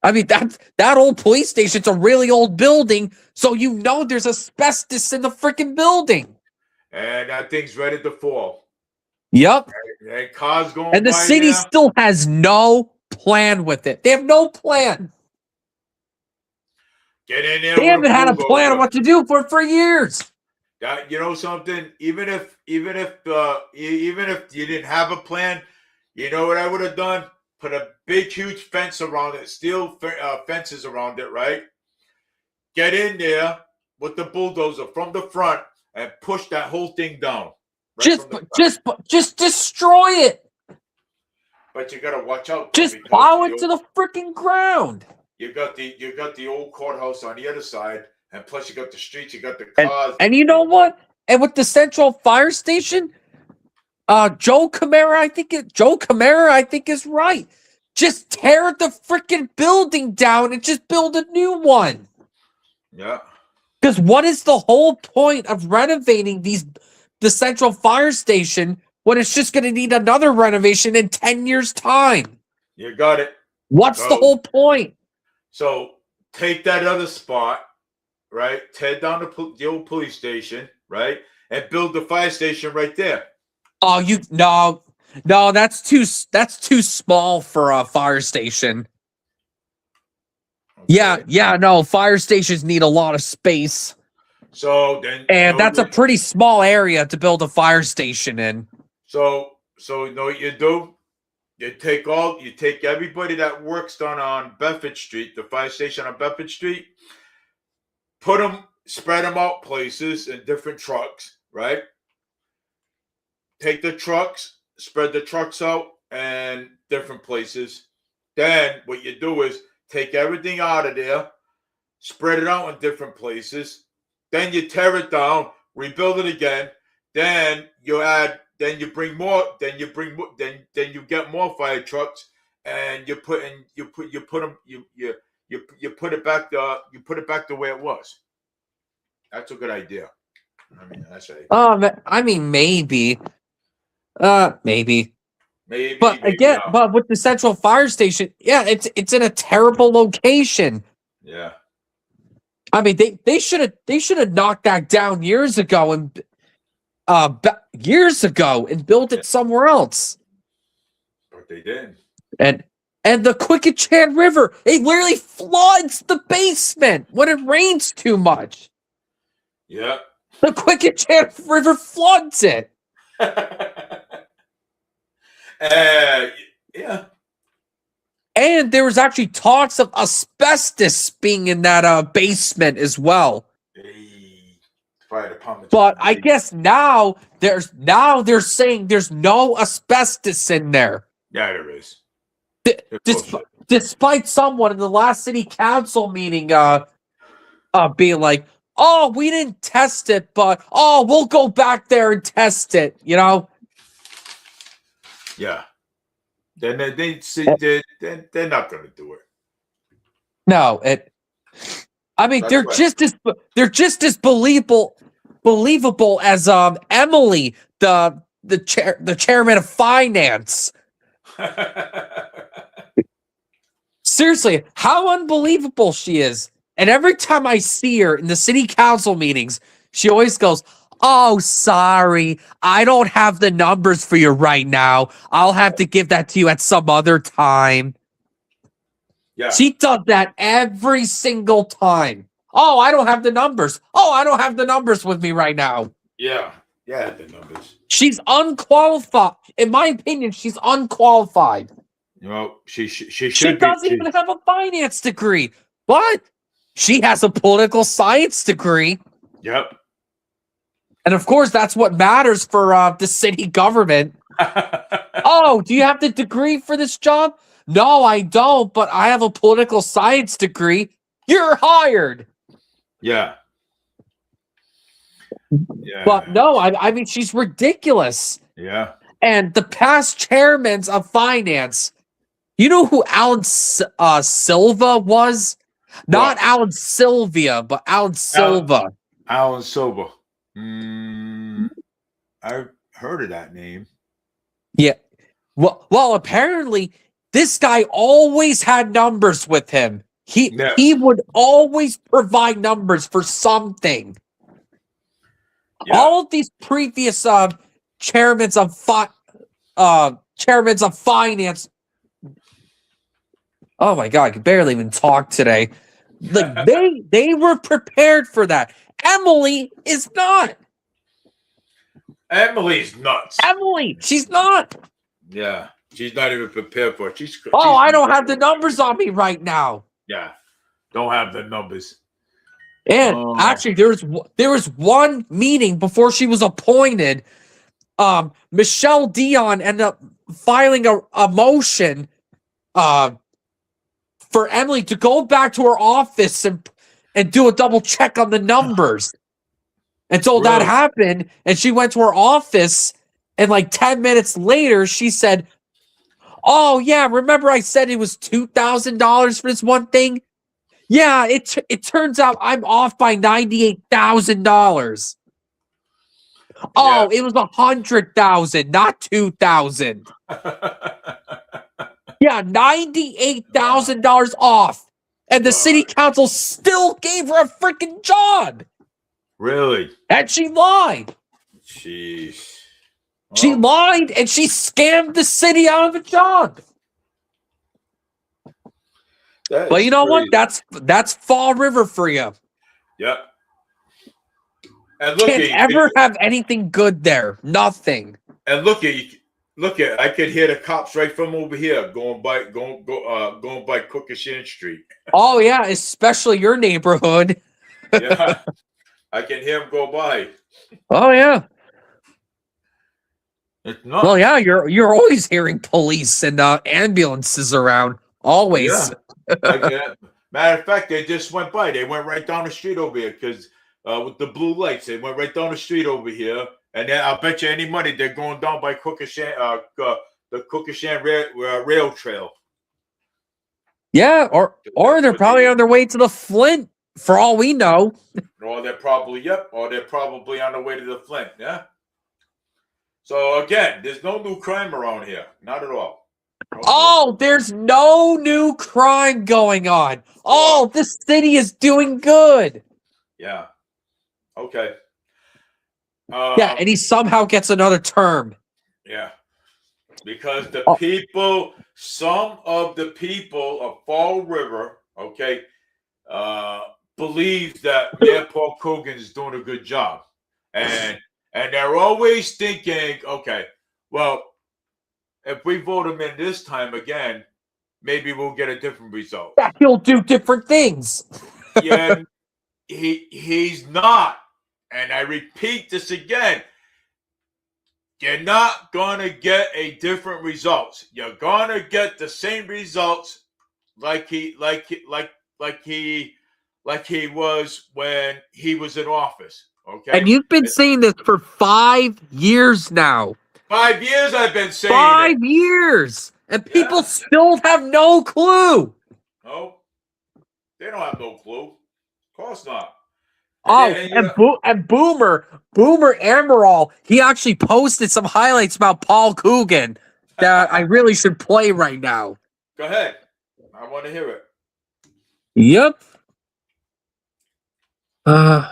I mean that old police station's a really old building, so there's asbestos in the freaking building. And that thing's ready to fall. Yep. And cars going and the city still has no plan with it. They have no plan. Get in there. They haven't had a plan on what to do for years. You know something? Even if you didn't have a plan, you know what I would have done? Put a big, huge fence around it, steel fences around it, right? Get in there with the bulldozer from the front and push that whole thing down. Just destroy it. But you gotta watch out. Just plow it to the freaking ground. You got the old courthouse on the other side, and plus you got the streets, you got the cars. And you know what? and with the central fire station, Joe Camara, I think is right. Just tear the freaking building down and just build a new one. Yeah. Because what is the whole point of renovating the central fire station when it's just going to need another renovation in 10 years' time? You got it. What's the whole point? So take that other spot, right? Tear down the old police station, right? And build the fire station right there. Oh, no, that's too small for a fire station. Okay. Yeah, no, fire stations need a lot of space. So then, And that's a pretty small area to build a fire station in. So you know what you do? You take everybody that works on Bedford Street, the fire station on Bedford Street, spread them out places in different trucks, right? Take the trucks, spread the trucks out and different places. Then what you do is take everything out of there, spread it out in different places. Then you tear it down, rebuild it again. Then you bring more. Then you get more fire trucks, and you put it back the way it was. That's a good idea. I mean, that's right. I mean, maybe. Maybe. But Maybe again, not. but with the central fire station, yeah, it's in a terrible location. Yeah. I mean, they should have knocked that down years ago and built it somewhere else. But they didn't. And the Quikichan River, it literally floods the basement when it rains too much. Yeah. The Quikichan River floods it. Yeah. And there was actually talks of asbestos being in that basement as well. Fire department. But I guess now they're saying there's no asbestos in there. Yeah, there is. Despite someone in the last city council meeting being like, "Oh, we didn't test it, but we'll go back there and test it," you know? Yeah. Then they're not going to do it. No, I mean, That's they're right. just as believable as Emily, the chairman of finance. Seriously, how unbelievable she is. And every time I see her in the city council meetings, she always goes, "Oh, sorry, I don't have the numbers for you right now. I'll have to give that to you at some other time." Yeah. She does that every single time. "Oh, I don't have the numbers. Oh, I don't have the numbers with me right now." Yeah. Yeah, the numbers. She's unqualified. In my opinion, she's unqualified. You know, she She should doesn't be. even have a finance degree, but she has a political science degree. Yep. And of course, that's what matters for the city government. "Oh, do you have the degree for this job?" "No, I don't, but I have a political science degree." "You're hired." Yeah. Yeah. But no, I mean, she's ridiculous. Yeah. And the past chairmen of finance, you know who Alan Silva was? Not What? Alan Sylvia, but Alan Silva. Alan Silva. I've heard of that name. Yeah. Well, apparently this guy always had numbers with him. He would always provide numbers for something. Yeah. All of these previous chairmen of finance. Oh my God, I can barely even talk today. Like they were prepared for that. Emily is not. Emily's nuts. Emily, she's not. Yeah. She's not even prepared for it. I don't have the numbers on me right now. Yeah. Don't have the numbers. And actually, there was one meeting before she was appointed. Michelle Dion ended up filing a motion for Emily to go back to her office and do a double check on the numbers. until that Really? happened. And she went to her office, and like 10 minutes later, she said, "Oh yeah, remember I said it was $2,000 for this one thing? Yeah, it turns out I'm off by $98,000. Oh, it was 100,000, not 2,000. Yeah, $98,000 off, and the city council still gave her a freaking job, Really? and she lied. Jeez. She Well, lied, and she scammed the city out of a job. that But is you know what? crazy. That's Fall River for you. Yep. And look Can't at ever have anything good there. Nothing. and look at. I could hear the cops right from over here going by Cookishan Street. Oh yeah, especially your neighborhood. Yeah, I can hear them go by. Oh yeah. It's not. Well, yeah, you're always hearing police and ambulances around. Always. Yeah. Matter of fact, they just went by. They went right down the street over here because with the blue lights, they went right down the street over here. And then I'll bet you any money they're going down by Cookishan, the Cookishan rail trail. Yeah, or they're probably on their way to the Flint, for all we know. Or they're probably or they're probably on the way to the Flint. Yeah. So again, there's no new crime around here, not at all. Oh, there's no new crime going on. Oh, this city is doing good. Yeah. Okay. Yeah, and he somehow gets another term. Yeah. Because some of the people of Fall River, okay, believe that Mayor Paul Coogan is doing a good job. And they're always thinking, okay, well, if we vote him in this time again, maybe we'll get a different result. Yeah, he'll do different things. Yeah, he's not. And I repeat this again. You're not gonna get a different results. You're gonna get the same results like he was when he was in office. Okay. And you've been saying this for 5 years now. 5 years I've been saying 5 years. And people still have no clue. No, they don't have no clue. Of course not. And Boomer Amaral, he actually posted some highlights about Paul Coogan that I really should play right now. Go ahead. I want to hear it. Yep. All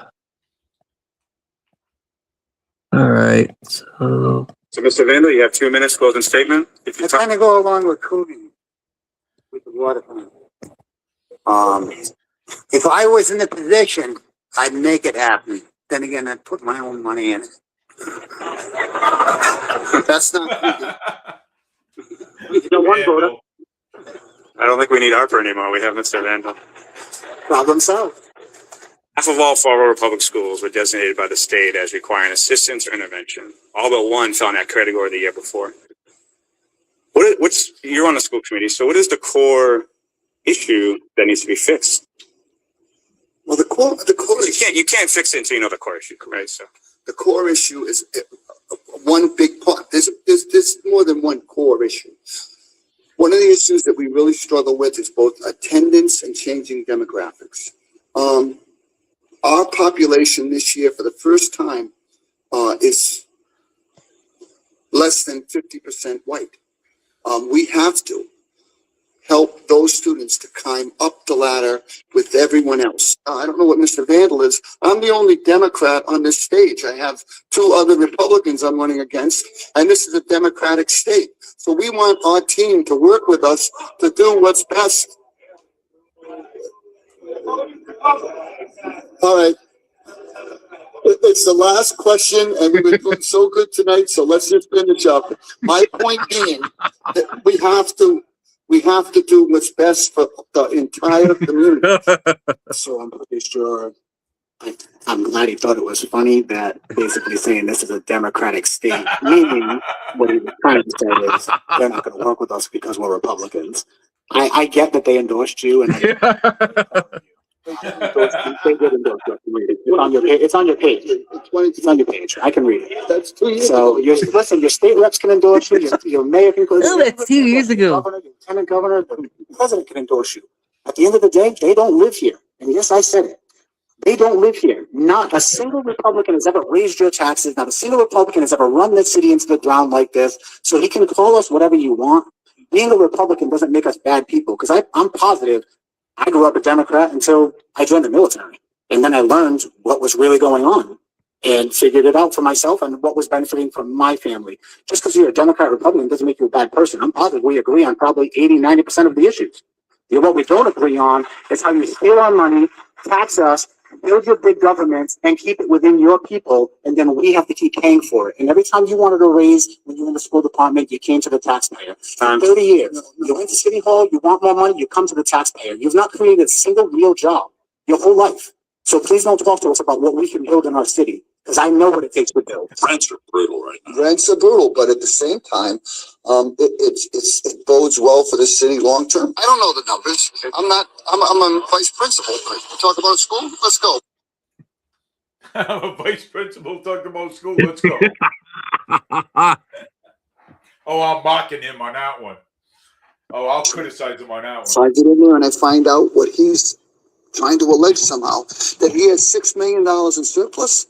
right. So Mr. Vandal, you have 2 minutes closing statement. If you I kind of go along with Coogan with the waterfront. If I was in the position, I'd make it happen. Then again, I'd put my own money in it. That's not Coogan. One voter. I don't think we need ARPA anymore. We have Mr. Vandal. Problem solved. Half of all Fall River public schools were designated by the state as requiring assistance or intervention. All but one fell in that category the year before. You're on the school committee, so what is the core issue that needs to be fixed? Well, the core You can't fix it until you know the core issue, right? So the core issue is one big part. There's more than one core issue. One of the issues that we really struggle with is both attendance and changing demographics. Our population this year, for the first time, is less than 50% white. We have to help those students to climb up the ladder with everyone else. I don't know what Mr. Vandal is. I'm the only Democrat on this stage. I have 2 other Republicans I'm running against, and this is a Democratic state. So we want our team to work with us to do what's best. All right. It's the last question, and we've been doing so good tonight, so let's just finish up. My point being that we have to do what's best for the entire community. So I'm pretty sure, I'm glad he thought it was funny that basically saying this is a Democratic state, meaning what he was trying to say is they're not going to work with us because we're Republicans. I get that they endorsed you and They did endorse you. I can read it. It's on your page. It's on your page. It's on your page. I can read it. That's 2 years. So listen, your state reps can endorse you. Your mayor can. Oh, that's 2 years ago. Governor, your lieutenant governor, the president can endorse you. At the end of the day, they don't live here. And yes, I said it. They don't live here. Not a single Republican has ever raised your taxes. Not a single Republican has ever run this city into the ground like this. So he can call us whatever you want. Being a Republican doesn't make us bad people. Because I'm positive I grew up a Democrat until I joined the military. And then I learned what was really going on and figured it out for myself and what was benefiting from my family. Just because you're a Democrat or Republican doesn't make you a bad person. I'm positive we agree on probably 80-90% of the issues. What we don't agree on is how you steal our money, tax us, build your big governments, and keep it within your people, and then we have to keep paying for it. And every time you wanted a raise when you were in the school department, you came to the taxpayer. For 30 years, you went to City Hall, you want more money, you come to the taxpayer. You've not created a single real job your whole life. So please don't talk to us about what we can build in our city, because I know what it takes to build. Rents are brutal right now. Rents are brutal, but at the same time, it bodes well for the city long term. I don't know the numbers. I'm a vice principal. We're talking about school. Let's go. I'm a vice principal talking about school. Let's go. Oh, I'm mocking him on that one. Oh, I'll criticize him on that one. So I get in there and I find out what he's trying to allege somehow, that he has $6 million in surplus.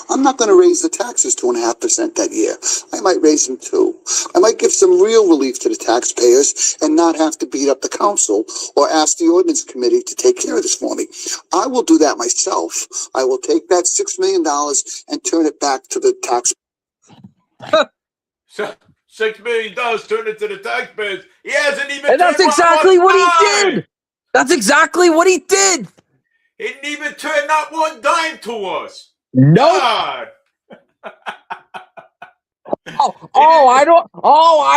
I'm not going to raise the taxes 2.5% that year. I might raise them 2%. I might give some real relief to the taxpayers and not have to beat up the council or ask the ordinance committee to take care of this for me. I will do that myself. I will take that $6 million and turn it back to the tax. So, $6 million turned it to the taxpayers. He hasn't even. And that's exactly what he did. That's exactly what he did. He didn't even turn not one dime to us. Nope. God. I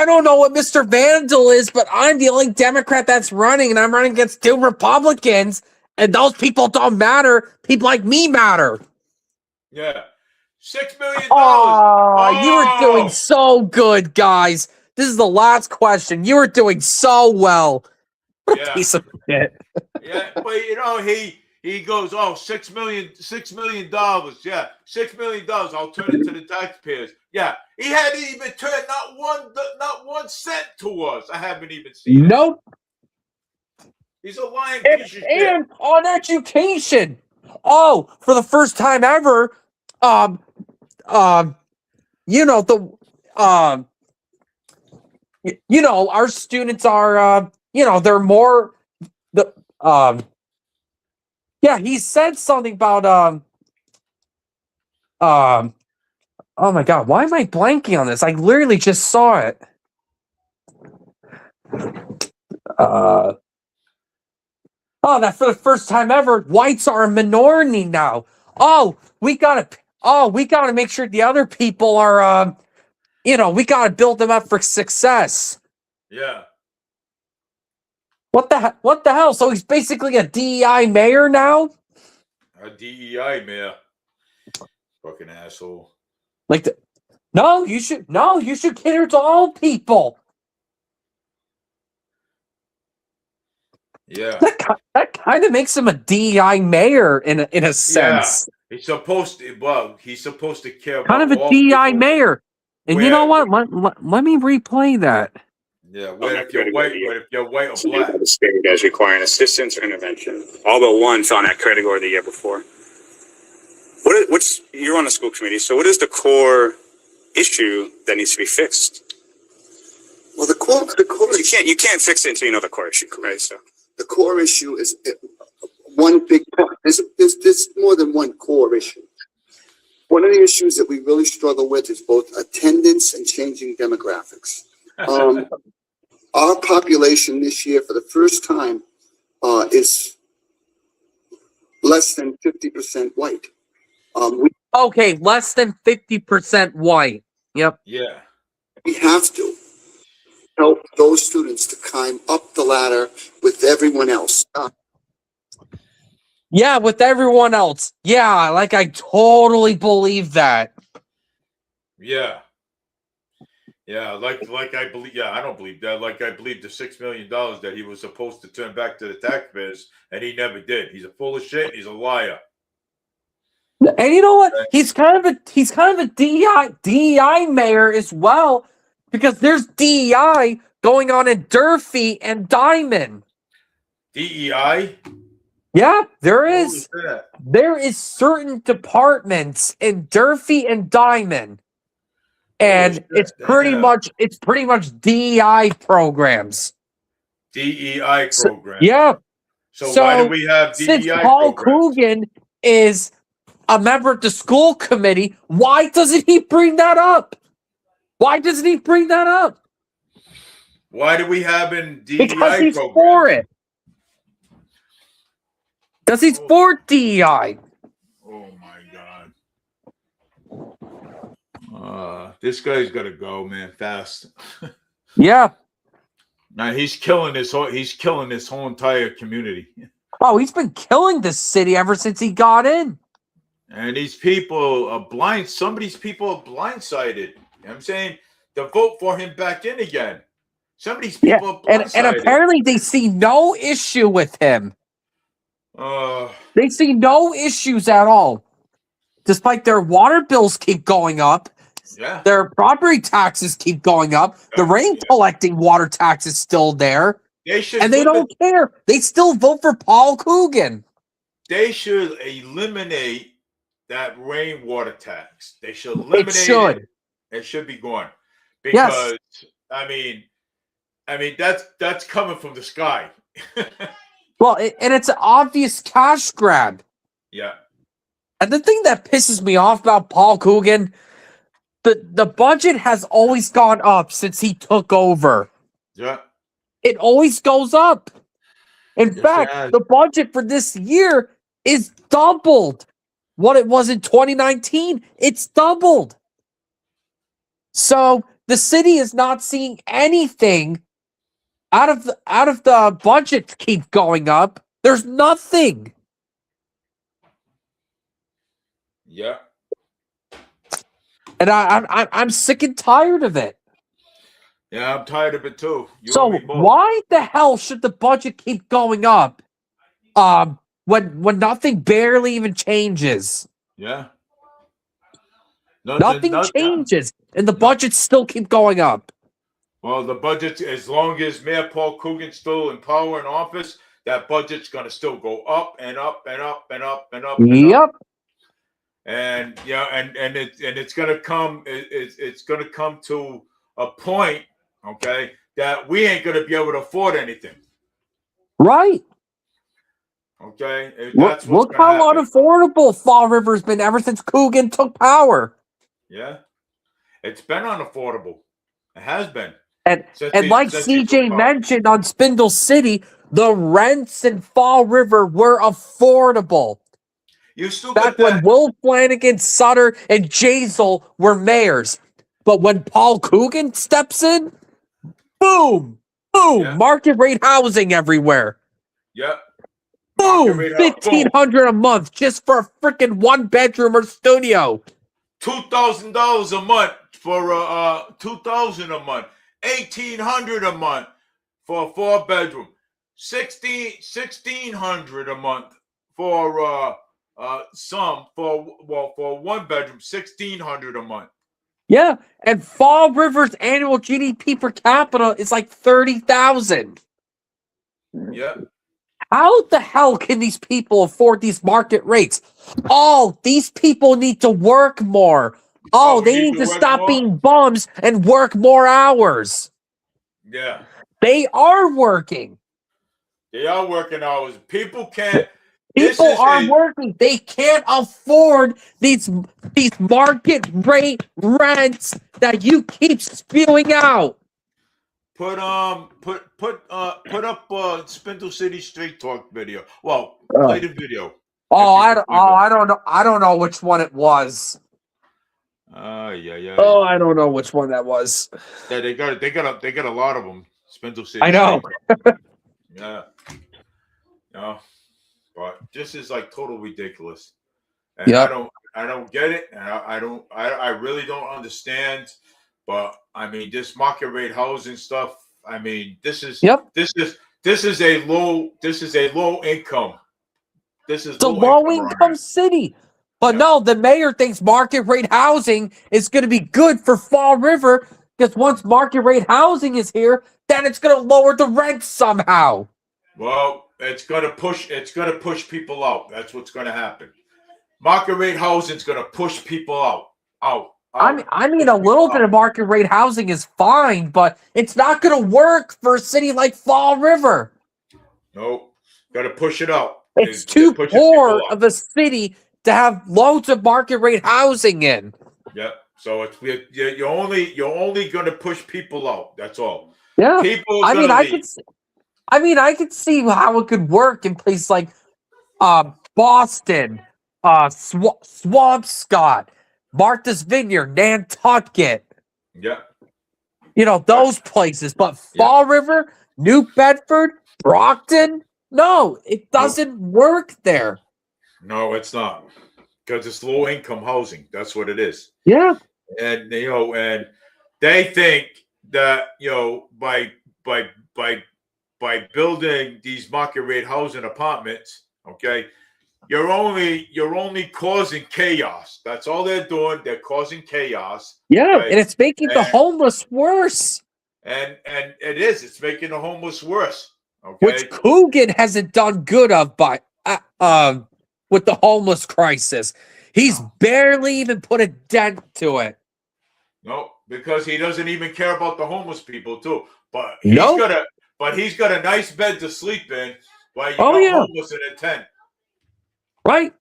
don't know what Mr. Vandal is, but I'm the only Democrat that's running, and I'm running against 2 Republicans, and those people don't matter. People like me matter. Yeah. $6 million. Oh, you were doing so good, guys. This is the last question. You were doing so well. What a piece of shit. Yeah, but he goes, oh, $6 million. Yeah, $6 million. I'll turn it to the taxpayers. Yeah, he hadn't even turned not one cent to us. I haven't even seen it. Nope. He's a lying piece of shit. And on education. Oh, for the first time ever, our students are, they're more he said something about oh my God, why am I blanking on this? I literally just saw it. That for the first time ever, whites are a minority now. We gotta make sure the other people are we gotta build them up for success. Yeah. What the hell? So he's basically a DEI mayor now? A DEI mayor. Fucking asshole. You should cater to all people. Yeah. That kind of makes him a DEI mayor in a sense. Yeah. He's supposed to care about kind of a all DEI people. mayor. And you know what? Let me replay that. Yeah, if you're white or black. The state as requiring assistance or intervention. All but one fell in that category the year before. You're on the school committee, so what is the core issue that needs to be fixed? Well, the core you can't fix it until you know the core issue, right? So the core issue is one big part. There's more than one core issue. One of the issues that we really struggle with is both attendance and changing demographics. Our population this year, for the first time, is less than 50% white. Less than 50% white. Yep. Yeah. We have to help those students to climb up the ladder with everyone else. Yeah, with everyone else. Yeah, I totally believe that. Yeah. Yeah, like I believe. Yeah, I don't believe that. Like I believe the $6 million that he was supposed to turn back to the taxpayers, and he never did. He's a full of shit. He's a liar. And you know what? He's kind of a DEI mayor as well, because there's DEI going on in Durfee and Diamond. DEI. Yeah, there What is. was that? There is certain departments in Durfee and Diamond, and shit, it's damn. pretty much DEI programs. DEI So, program. yeah. So why do we have since DEI Paul programs? Coogan is a member of the school committee, why doesn't he bring that up? Why doesn't he bring that up? Why do we have in DEI Because he's programs? for it. Because he's for DEI. Oh my god. This guy's got to go, man, fast. Yeah. Now he's killing this whole entire community. Oh, he's been killing this city ever since he got in. And these people are blind. Some of these people are blindsided. You know what I'm saying? To vote for him back in again. Some of these people are blindsided. And apparently they see no issue with him. They see no issues at all. Despite their water bills keep going up. Yeah. Their property taxes keep going up. The rain collecting water tax is still there. And they don't care. They still vote for Paul Coogan. They should eliminate that rainwater tax. They should eliminate it. It should be gone. Because I mean that's coming from the sky. Well, and it's an obvious cash grab. Yeah. And the thing that pisses me off about Paul Coogan, the budget has always gone up since he took over. Yeah. It always goes up. In fact, the budget for this year is doubled what it was in 2019. It's doubled. So the city is not seeing anything out of the budget to keep going up. There's nothing. Yeah. And I'm sick and tired of it. Yeah, I'm tired of it too. So why the hell should the budget keep going up? When nothing barely even changes. Yeah. Nothing changes, and the budgets still keep going up. Well, the budget, as long as Mayor Paul Coogan's still in power and office, that budget's going to still go up and up and up and up and up. Yep. And yeah, and it's going to come. It's going to come to a point, okay, that we ain't going to be able to afford anything. Right. Okay. Look how unaffordable Fall River's been ever since Coogan took power. Yeah. It's been unaffordable. It has been. And like CJ mentioned on Spindle City, the rents in Fall River were affordable. You still back when Will Flanagan, Sutter, and Jazel were mayors. But when Paul Coogan steps in, boom, market rate housing everywhere. Yep. Boom, $1,500 a month just for a freaking 1-bedroom or studio. $2,000 a month for $2,000 a month. $1,800 a month for a 4-bedroom. $1,600 a month for for 1-bedroom. $1,600 a month. Yeah, and Fall River's annual GDP per capita is like 30,000. Yeah. How the hell can these people afford these market rates? Oh, these people need to work more. Oh, they need to stop being bums and work more hours. Yeah. They are working. They are working hours. People can't. People are working. They can't afford these market rate rents that you keep spewing out. Put up Spindle City Street Talk video. Well, play the video. I don't know which one it was. Yeah. Oh, I don't know which one that was. Yeah, they got a lot of them. Spindle City. I know. Yeah. No. But this is like total ridiculous. And I don't get it. And I really don't understand But I mean, this market rate housing stuff. I mean, this is Yep. this is a low income. This is It's a low low income around income city. But Yeah. no, the mayor thinks market rate housing is going to be good for Fall River because once market rate housing is here, then it's going to lower the rent somehow. Well, it's gonna push people out. That's what's gonna happen. Market rate housing is gonna push people out. I mean, Push a little people bit out. of market rate housing is fine, but it's not going to work for a city like Fall River. Nope. Gotta push it out. It's They're too pushing poor people out. of a city to have loads of market rate housing in. Yep. So you're only gonna push people out. That's all. Yeah. People I are mean, gonna I leave. could I could see how it could work in places like Boston, Swampscott, Martha's Vineyard, Nantucket, Yeah. you know, those places. But Yeah. Fall River, New Bedford, Brockton, no, it doesn't work there. No, it's not. Because it's low income housing. That's what it is. Yeah. And and they think that by building these market rate housing apartments, okay, you're only causing chaos. That's all they're doing. They're causing chaos. Yeah, Okay? and it's making the And- homeless worse. And it is. It's making the homeless worse. Which Okay. Coogan hasn't done good of by with the homeless crisis. He's barely even put a dent to it. No, because he doesn't even care about the homeless people too. But Nope. he's got a nice bed to sleep in while you Oh, got yeah. homeless in a tent. Right?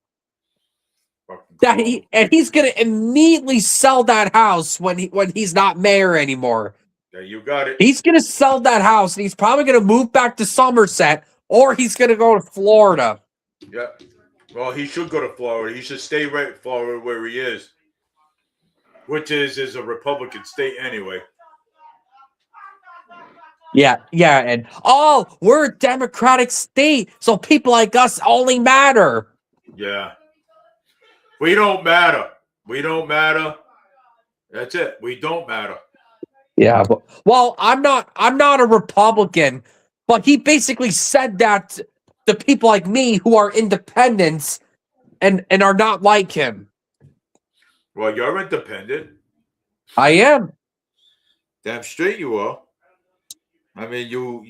Fucking He's gonna immediately sell that house when he's not mayor anymore. Yeah, you got it. He's gonna sell that house and he's probably gonna move back to Somerset or he's gonna go to Florida. Yeah. Well, he should go to Florida. He should stay right in Florida where he is, which is a Republican state anyway. Yeah, and we're a Democratic state, so people like us only matter. Yeah. We don't matter. We don't matter. That's it. We don't matter. Yeah, well, I'm not a Republican, but he basically said that to people like me who are independents and are not like him. Well, you're independent. I am. Damn straight you are. I mean, you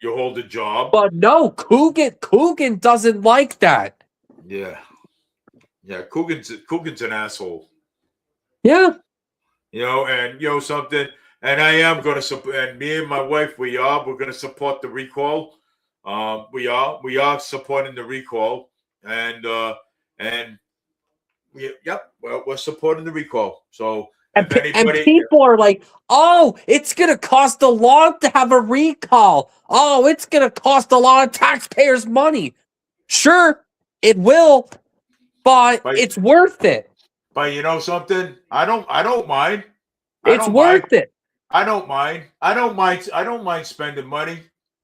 hold a job. But no, Coogan doesn't like that. Yeah. Yeah, Coogan's an asshole. Yeah. And something. And I am going to support. And me and my wife, we're going to support the recall. We are supporting the recall, and we're supporting the recall. So And if anybody, people are like, oh, it's going to cost a lot to have a recall. Oh, it's going to cost a lot of taxpayers' money. Sure, it will, but it's worth it. but you know something, I don't mind. It's worth it. I don't mind. I don't mind spending money.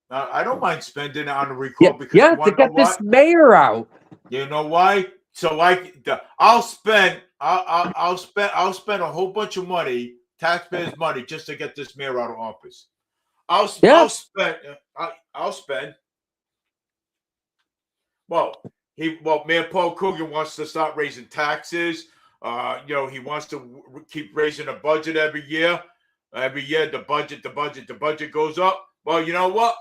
I don't mind spending on the recall because to get this mayor out. You know why? So I'll spend a whole bunch of money, taxpayers' money, just to get this mayor out of office. I'll spend. Well, Mayor Paul Coogan wants to start raising taxes. He wants to keep raising the budget every year. Every year, the budget goes up. Well, you know what?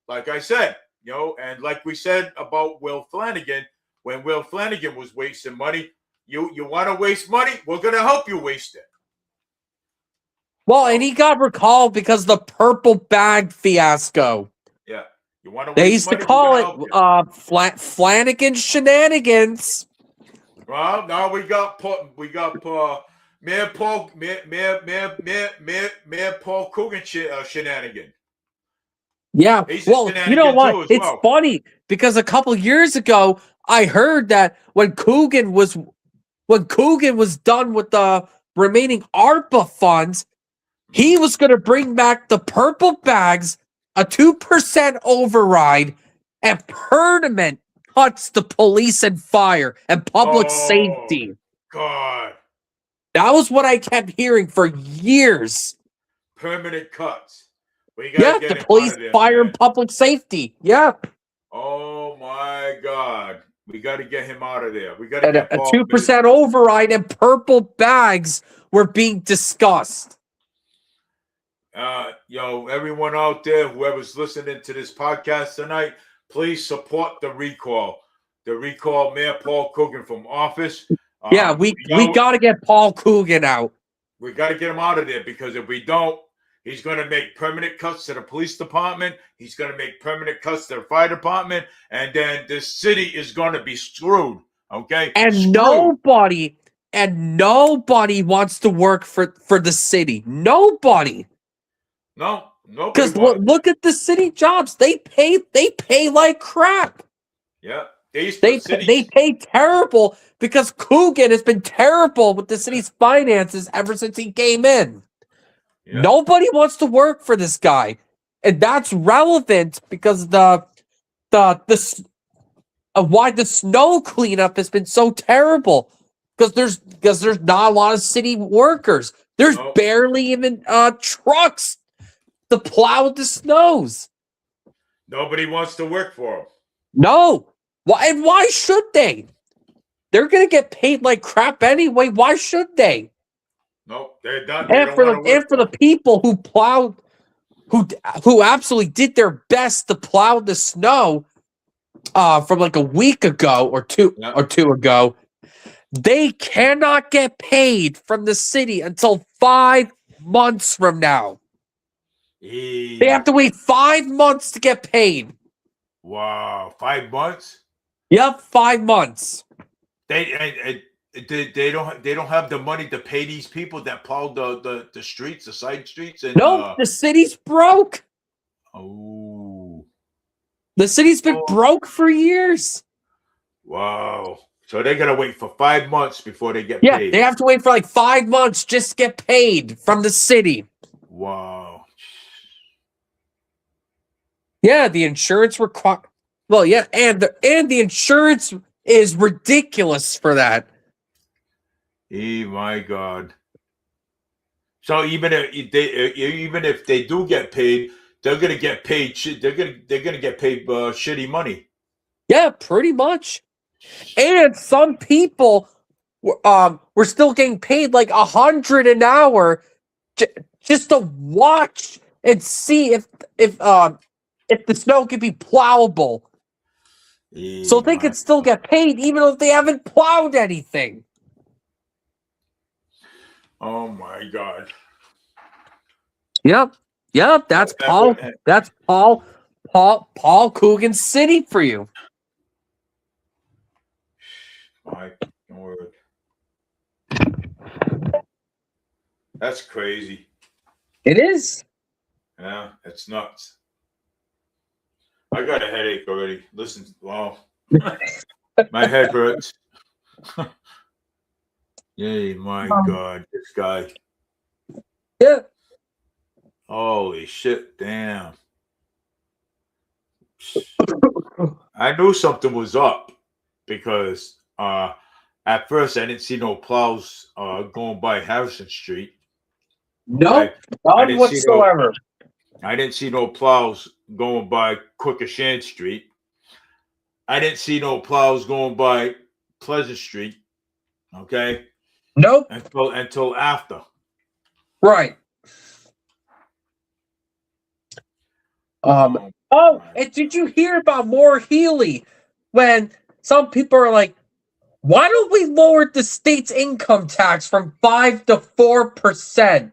Like I said, and like we said about Will Flanagan, when Will Flanagan was wasting money, you want to waste money? We're going to help you waste it. Well, and he got recalled because of the purple bag fiasco. Yeah. You want to waste They used money? to call it Flanagan shenanigans. Well, now we got Mayor Paul Coogan shenanigan. Yeah, well, you know what? It's well. funny because a couple years ago, I heard that when Coogan was done with the remaining ARPA funds, he was going to bring back the purple bags, a 2% override, and permanent cuts to police and fire and public safety. God. That was what I kept hearing for years. Permanent cuts. We Yeah, gotta get the him out police, of there, fire, man. and public safety. Yeah. Oh my God. We got to get him out of there. We got to And get a Paul. 2% override and purple bags were being discussed. Everyone out there, whoever's listening to this podcast tonight, please support the recall. The recall Mayor Paul Coogan from office. Yeah, we got to get Paul Coogan out. We got to get him out of there, because if we don't, he's going to make permanent cuts to the police department. He's going to make permanent cuts to the fire department. And then the city is going to be screwed. Okay? And Screwed. nobody wants to work for the city. Nobody. No, nobody Because wants. look at the city jobs. They pay like crap. Yeah. They pay terrible because Coogan has been terrible with the city's finances ever since he came in. Yeah. Nobody wants to work for this guy, and that's relevant because why the snow cleanup has been so terrible, because there's not a lot of city workers. There's barely even trucks to plow the snows. Nobody wants to work for him. No. Why should they? They're gonna get paid like crap anyway. Why should they? No, they're done. And for the people who plowed, who absolutely did their best to plow the snow, from like a week ago or two ago, they cannot get paid from the city until 5 months from now. They have to wait 5 months to get paid. Wow, 5 months? Yep, 5 months. They don't have the money to pay these people that plowed the streets, the side streets, and no, the city's broke. Oh, the city's been broke for years. Wow. So they're gonna wait for 5 months before they get Yeah, paid. they have to wait for like 5 months just to get paid from the city. Wow. Yeah, the insurance require. Well, yeah, and the insurance is ridiculous for that. My God. So even if they do get paid, they're gonna get paid. They're gonna get paid shitty money. Yeah, pretty much. And some people were still getting paid like $100 an hour just to watch and see if the snow could be plowable. So they could still get paid even if they haven't plowed anything. Oh my God. Yep. That's Paul Coogan's city for you. My word. That's crazy. It is. Yeah, it's nuts. I got a headache already. Listen, wow. My head hurts. Yay, my God, this guy. Yeah. Holy shit, damn. I knew something was up because at first I didn't see no plows going by Harrison Street. No, none whatsoever. I didn't see no plows going by Quikasham Street. I didn't see no plows going by Pleasant Street. Okay. Nope. Until after. Right. And did you hear about Moore Healy when some people are like, why don't we lower the state's income tax from 5 to 4%?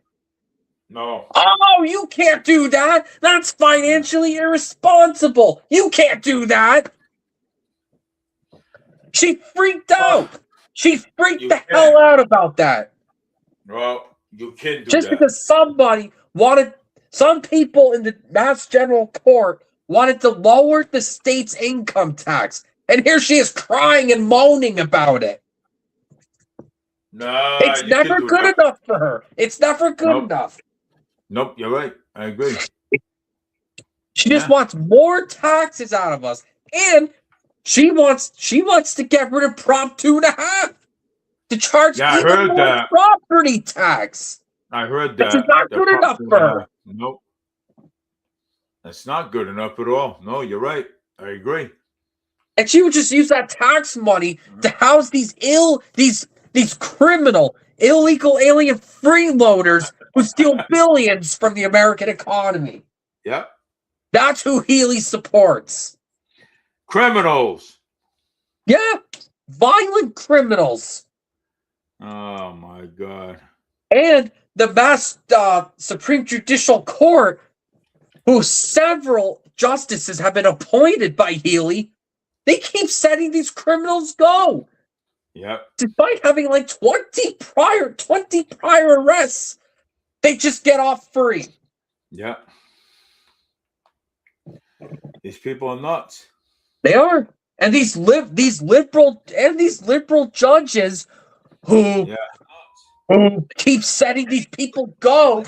No. Oh, you can't do that. That's financially irresponsible. You can't do that. She freaked out. She freaked the hell out about that. Well, you can't do Just that. because some people in the Mass General Court wanted to lower the state's income tax. And here she is crying and moaning about it. No, it's never good enough for her. It's never good enough. Nope, you're right. I agree. She just wants more taxes out of us. And she wants to get rid of Prop 2.5 to charge Yeah, I even heard more that. property tax. I heard This that. is not The good enough property- for her. Nope. That's not good enough at all. No, you're right. I agree. And she would just use that tax money to house these criminal, illegal alien freeloaders who steal billions from the American economy. Yep. That's who Healy supports. Criminals. Yeah, violent criminals. Oh my God. And the Mass Supreme Judicial Court, who several justices have been appointed by Healy, they keep letting these criminals go. Yep. Despite having like 20 prior arrests, they just get off free. Yep. These people are nuts. They are. And these liberal judges who keep letting these people go,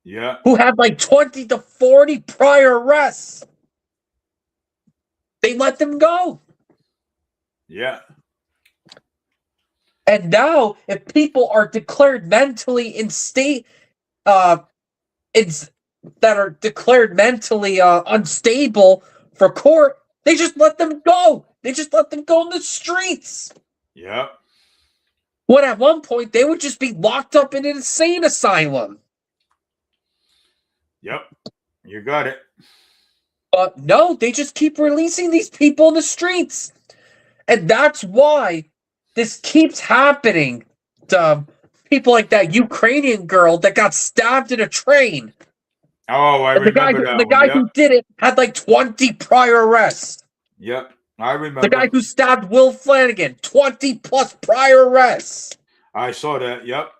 Yeah. who have like 20 to 40 prior arrests, they let them go. Yeah. And now, if people are declared mentally that are declared mentally unstable for court, they just let them go. They just let them go in the streets. Yep. When at one point they would just be locked up in an insane asylum. Yep. You got it. But no, they just keep releasing these people in the streets. And that's why this keeps happening to people like that Ukrainian girl that got stabbed in a train. Oh, I And remember that the guy one. who did it had like 20 prior arrests. Yep. I remember. The guy who stabbed Will Flanagan, 20 plus prior arrests. I saw that. Yep.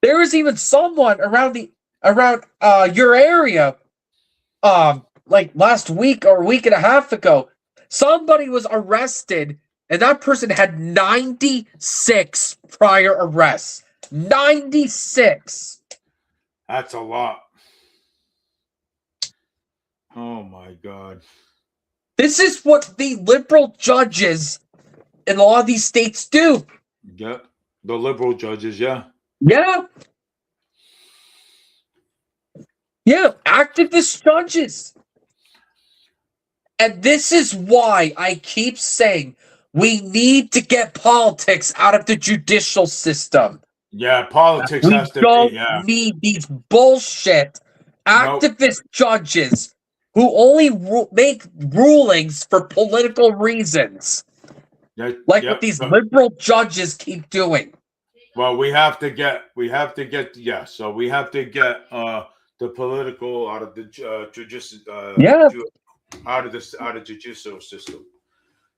There was even someone around your area, like last week or a week and a half ago. Somebody was arrested, and that person had 96 prior arrests. 96. That's a lot. Oh my God. This is what the liberal judges in a lot of these states do. Yep. The liberal judges, yeah. Yeah. Yeah, activist judges. And this is why I keep saying we need to get politics out of the judicial system. Yeah, politics We has to don't be, yeah. need these bullshit activist judges who only make rulings for political reasons. Like what these liberal judges keep doing. Well, we have to get so we have to get the political out of the judicial out of the judicial system.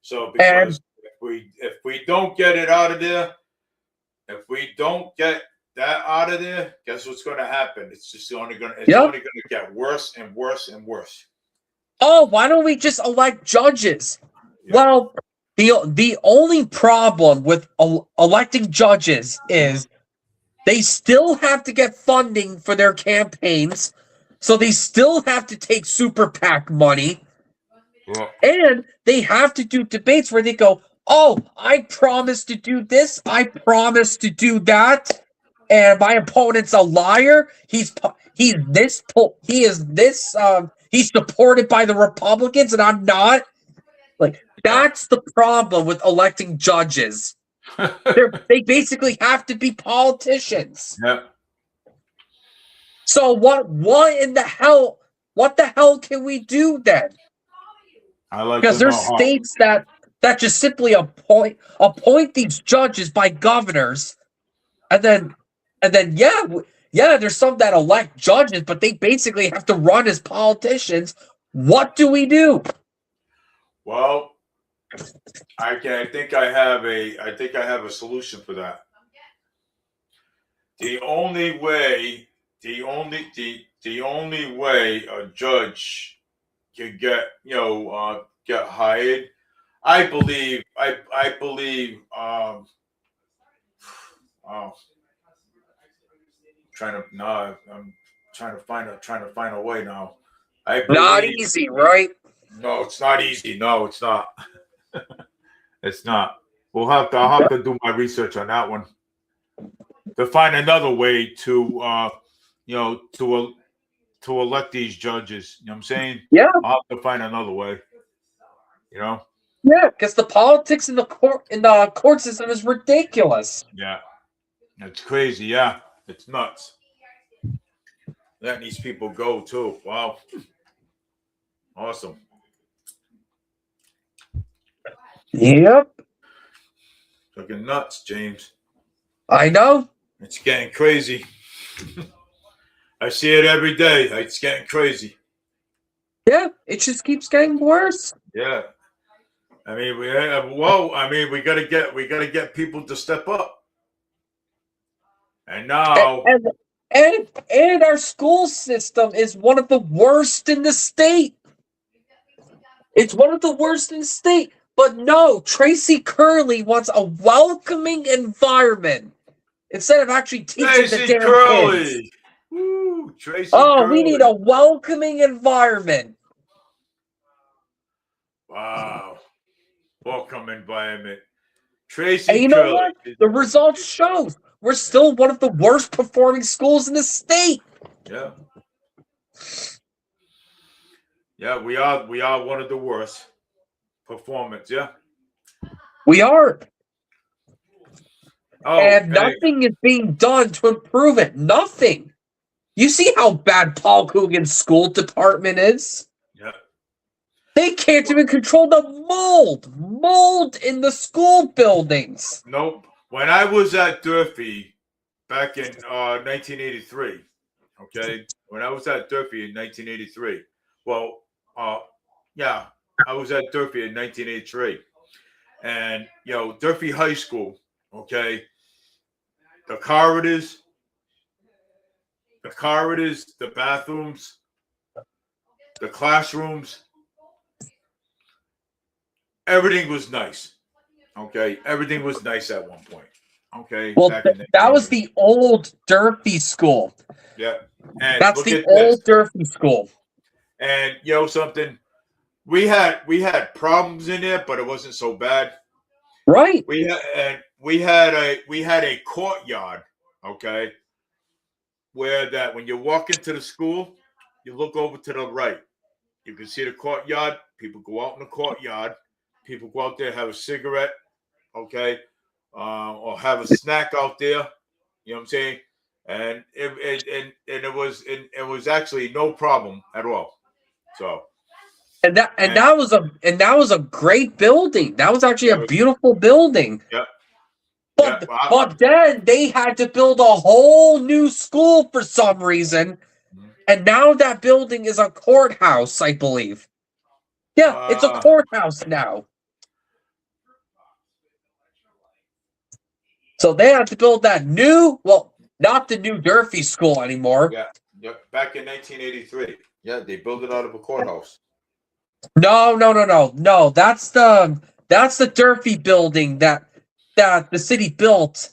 So because if we don't get it out of there, if we don't get that out of there, guess what's going to happen? It's just only going to get worse and worse and worse. Oh, why don't we just elect judges? Yeah. Well, the only problem with electing judges is they still have to get funding for their campaigns, so they still have to take super PAC money, and they have to do debates where they go, "Oh, I promise to do this, I promise to do that, and my opponent's a liar. He's supported by the Republicans, and I'm not." Like, that's the problem with electing judges. They basically have to be politicians. Yeah. So what the hell can we do then? Because there's states that just simply appoint these judges by governors, and then there's some that elect judges, but they basically have to run as politicians. What do we do? Well, I think I have a solution for that. The only way a judge can get hired, I believe. I'm trying to find a way now. Not easy, right? No, it's not easy. No, it's not. It's not. I'll have to do my research on that one to find another way to, to elect these judges. You know what I'm saying? Yeah, I'll have to find another way. You know? yeah, because the politics in the court system is ridiculous. Yeah. It's crazy. Yeah. It's nuts. Letting these people go too. Wow. Awesome. Yep, Fucking nuts, James. I know. It's getting crazy. I see it every day. It's getting crazy. Yeah, it just keeps getting worse. Yeah. I mean, we gotta get people to step up. And now, And our school system is one of the worst in the state. It's one of the worst in the state. But no, Tracy Curley wants a welcoming environment instead of actually teaching the Tracy damn kids. Curley. Woo, Tracy Oh, Curley. we need a welcoming environment. Wow. Welcome environment. Tracy And you know Curley. what? The results show we're still one of the worst performing schools in the state. Yeah. Yeah, we are one of the worst performance, yeah. We are. Oh, And hey. nothing is being done to improve it. Nothing. You see how bad Paul Coogan's school department is? Yeah. They can't even control the mold in the school buildings. Nope. When I was at Durfee back in 1983, okay? When I was at Durfee in 1983, well, yeah, I was at Durfee in 1983. And, Durfee High School, okay? The corridors, the bathrooms, the classrooms, everything was nice. Okay, everything was nice at one point. Okay, Well, back in that was the old Durfee school. yeah, and That's look the at this. old Durfee school. And something, we had problems in there, but it wasn't so bad. Right. We had a courtyard. Okay, where that when you walk into the school, you look over to the right. You can see the courtyard. People go out in the courtyard. People go out there, have a cigarette, okay, or have a snack out there. You know what I'm saying? And it was actually no problem at all. So. And that was a great building. That was actually a beautiful building. Yeah. But then they had to build a whole new school for some reason. And now that building is a courthouse, I believe. Yeah, it's a courthouse now. So they have to build that not the new Durfee school anymore. Yeah. Back in 1983. Yeah, they built it out of a courthouse. No. That's the Durfee building that the city built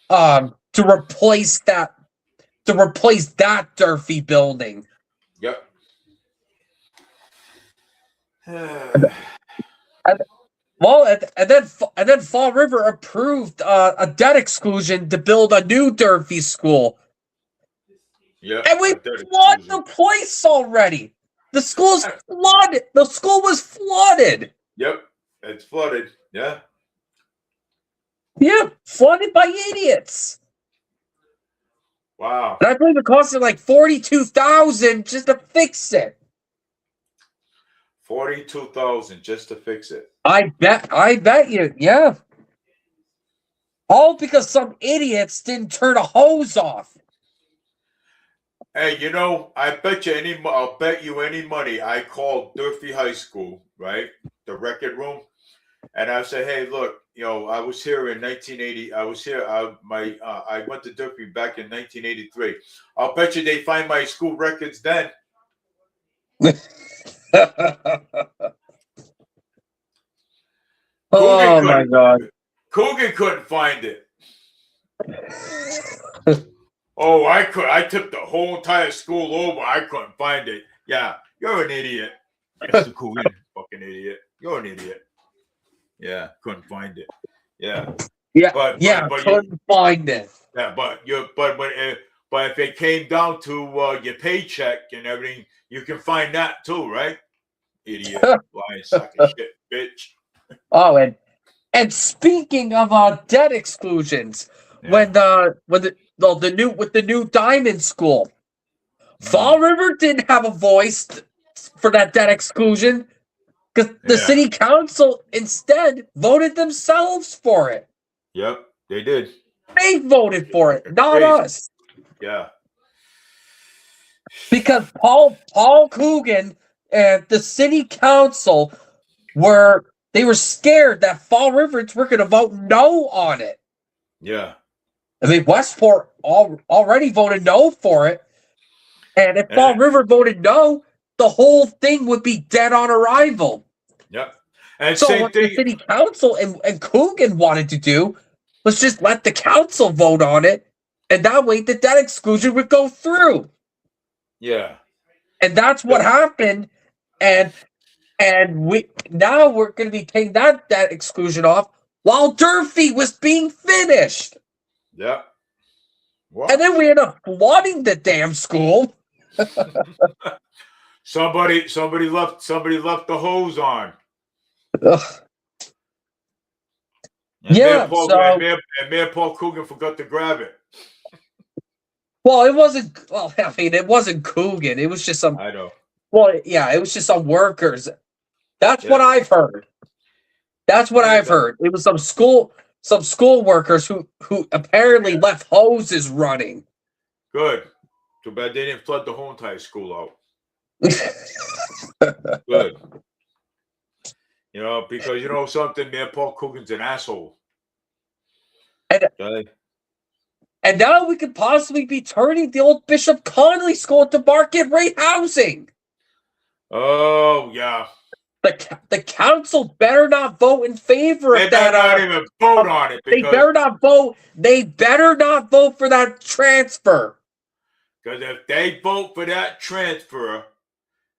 to replace that Durfee building. Yep. And then Fall River approved a debt exclusion to build a new Durfee school. Yeah. And we flooded the place already. The school's flooded. The school was flooded. Yep. It's flooded. Yeah. Yeah, flooded by idiots. Wow. And I believe it costed like $42,000 just to fix it. $42,000 just to fix it. I bet you, yeah. All because some idiots didn't turn a hose off. Hey, I'll bet you any money. I called Durfee High School, right? The record room. And I said, hey, look, I was here in 1980. I was here. I went to Durfee back in 1983. I'll bet you they find my school records then. Oh my God! Coogan couldn't find it. Oh, I took the whole entire school over. I couldn't find it. Yeah, you're an idiot, Mr. Coogan. Fucking idiot. You're an idiot. Yeah, couldn't find it. Yeah. Yeah, But you, couldn't find it. yeah, but if it came down to your paycheck and everything, you can find that too, right? Idiot, lying sack of shit, bitch. Oh, and speaking of debt exclusions, when the new Diamond School, Fall River didn't have a voice for that debt exclusion because the city council instead voted themselves for it. Yep, they did. They voted for it, not Crazy. us. Yeah. Because Paul Coogan and the city council were scared that Fall Rivers were going to vote no on it. Yeah. I mean, Westport already voted no for it, and if Fall River voted no, the whole thing would be dead on arrival. Yep. And So same what thing. the city council and Coogan wanted to do was just let the council vote on it, and that way the debt exclusion would go through. Yeah. And that's what happened. And we're going to be taking that exclusion off while Durfee was being finished. Yep. Wow. And then we end up flooding the damn school. somebody left the hose on. Ugh. And Yeah, Mayor Paul Coogan forgot to grab it. Well, it wasn't. Well, I mean, it wasn't Coogan. It was just some. I know. Well, yeah, it was just some workers. That's what I've heard. That's what I've heard. It was some school workers who apparently left hoses running. Good. Too bad they didn't flood the whole entire school out. Good. You know, because you know something, Mayor Paul Coogan's an asshole. And now we could possibly be turning the old Bishop Connolly School into market rate housing. Oh yeah. The council better not vote in favor of that. They better not even vote on it. They better not vote. They better not vote for that transfer. Because if they vote for that transfer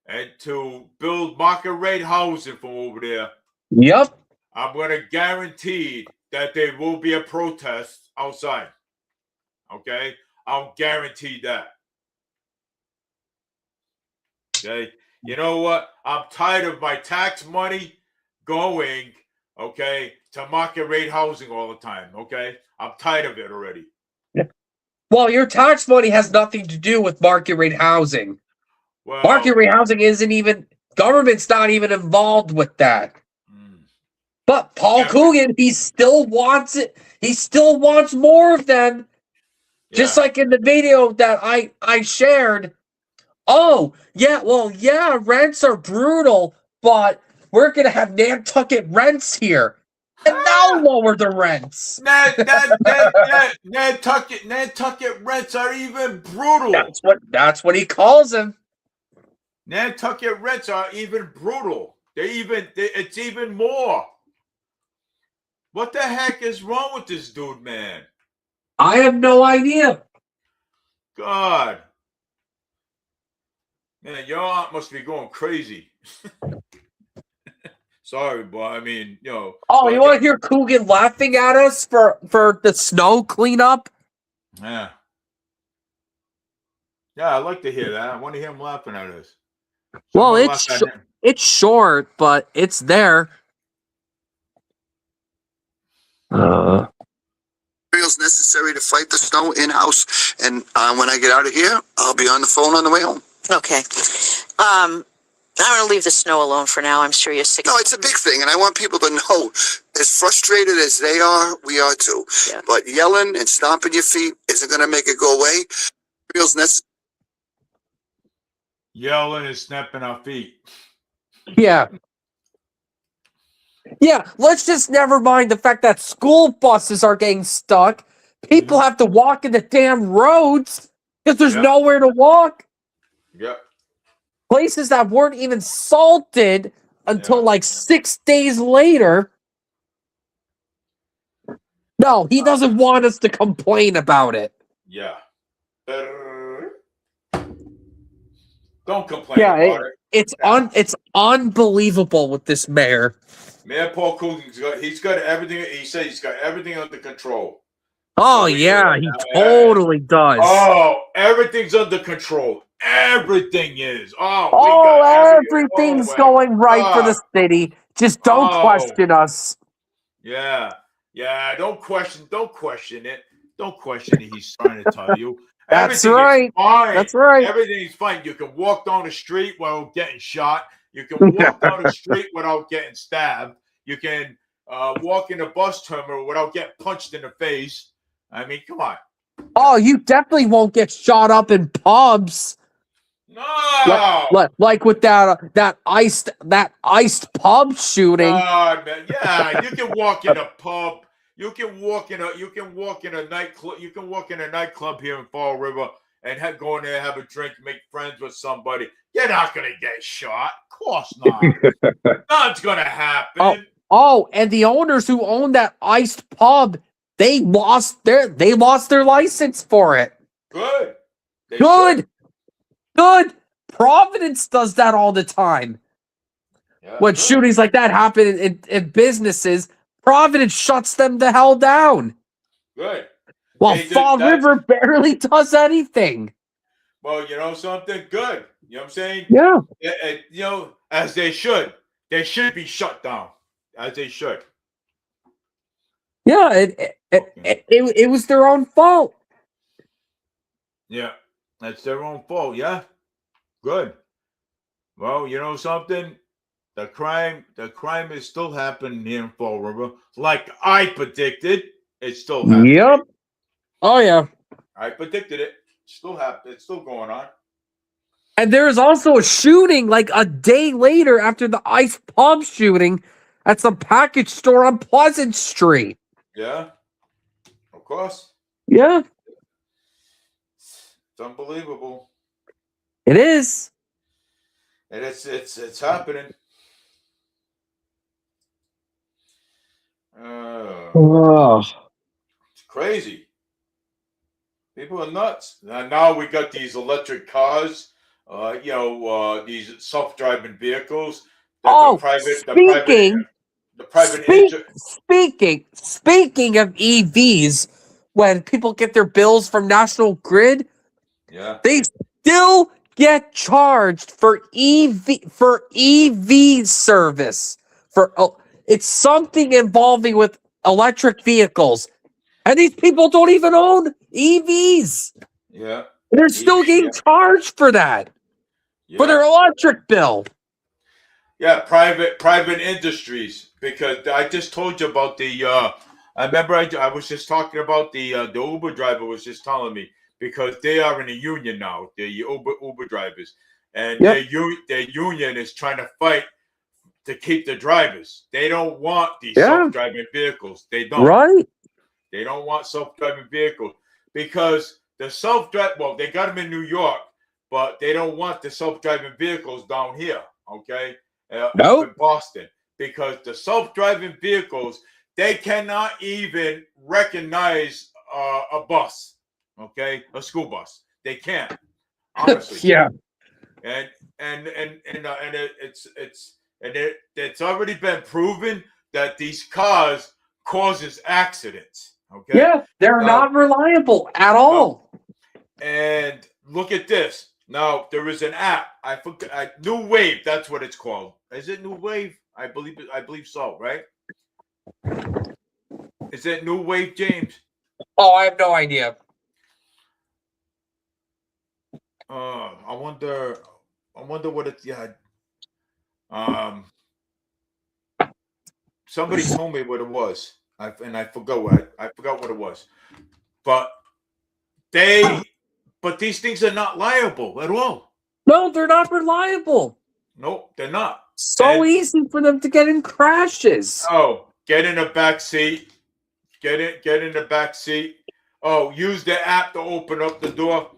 and to build market rate housing from over there, yep, I'm going to guarantee that there will be a protest outside. Okay, I'll guarantee that. Okay. You know what? I'm tired of my tax money going, okay, to market rate housing all the time, okay? I'm tired of it already. Well, your tax money has nothing to do with market rate housing. Well, market rate housing isn't even, government's not even involved with that. But Paul Coogan, he still wants it. He still wants more of them. Just like in the video that I shared. Oh, yeah, well, yeah, rents are brutal, but we're going to have Nantucket rents here. And now lower the rents. Nantucket rents are even brutal. That's what he calls them. Nantucket rents are even brutal. It's even more. What the heck is wrong with this dude, man? I have no idea. God. Man, your aunt must be going crazy. Sorry, but I mean, you know. Oh, you want to hear Coogan laughing at us for the snow cleanup? Yeah. Yeah, I'd like to hear that. I want to hear him laughing at us. Well, it's short, but it's there. Materials necessary to fight the snow in-house. And when I get out of here, I'll be on the phone on the way home. Okay. I'm going to leave the snow alone for now. I'm sure you're sick. No, it's a big thing, and I want people to know, as frustrated as they are, we are too. Yeah. But yelling and stomping your feet isn't going to make it go away. Materials necessary. Yelling and snapping our feet. Yeah. Yeah, let's just never mind the fact that school buses are getting stuck. People have to walk in the damn roads because there's nowhere to walk. Yep. Places that weren't even salted until like 6 days later. No, he doesn't want us to complain about it. Yeah. Don't complain about it. It's unbelievable with this mayor. Mayor Paul Coogan's he's got everything. He said he's got everything under control. Oh yeah, he totally does. Oh, everything's under control. Everything is. Oh, we Oh, got everything. everything's Oh, my going right for the God. city. Just don't Oh. question us. Yeah. Yeah. Don't question it. Don't question it. He's trying to tell you. That's Everything right. is fine. That's right. Everything's fine. You can walk down the street without getting shot. You can walk down the street without getting stabbed. You can walk in a bus terminal without getting punched in the face. I mean, come on. Oh, you definitely won't get shot up in pubs. No. Like with that iced pub shooting. Man. Yeah, you can walk in a pub. You can walk in a nightclub. You can walk in a nightclub here in Fall River and go in there, have a drink, make friends with somebody. You're not gonna get shot. Of course not. Nothing's gonna happen. Oh, and the owners who own that iced pub, they lost their license for it. Good. They Good. should. Good. Providence does that all the time. Yeah, When good. shootings like that happen in businesses, Providence shuts them the hell down. Good. While They did- Fall that's- River barely does anything. Well, you know something? Good. You know what I'm saying? Yeah. You know, as they should. They should be shut down. As they should. Yeah, it was their own fault. Yeah. That's their own fault. Yeah. Good. Well, you know something? The crime is still happening here in Fall River. Like I predicted, it's still happening. Yep. Oh yeah. I predicted it. Still happening. It's still going on. And there is also a shooting like a day later after the ice pub shooting at some package store on Pleasant Street. Yeah. Of course. Yeah, It's unbelievable. it is. And it's happening. It's crazy. People are nuts. Now we got these electric cars, these self-driving vehicles. Speaking of EVs, when people get their bills from National Grid, Yeah. they still get charged for EV service. It's something involving with electric vehicles, and these people don't even own EVs. Yeah. They're still getting charged for that, for their electric bill. Yeah, private industries. Because I just told you about the. I remember I was just talking about the Uber driver was just telling me, because they are in a union now, the Uber drivers, and their union is trying to fight to keep the drivers. They don't want these self-driving vehicles. They don't. Right. They don't want self-driving vehicles because the self-drive. Well, they got them in New York, but they don't want the self-driving vehicles down here. Okay, up in Boston, because the self-driving vehicles, they cannot even recognize a bus. Okay, a school bus. They can't. Honestly. Yeah. And it's already been proven that these cars causes accidents. Okay. Yeah, they're not reliable at all. And look at this. Now there is an app. I forgot. New Wave. That's what it's called. Is it New Wave? I believe so. Right? Is it New Wave, James? Oh, I have no idea. I wonder what it's. Yeah. Somebody told me what it was. I forgot what it was. But these things are not liable at all. No, they're not reliable. Nope, they're not. So easy for them to get in crashes. Oh, get in the back seat. Get in the back seat. Oh, use the app to open up the door.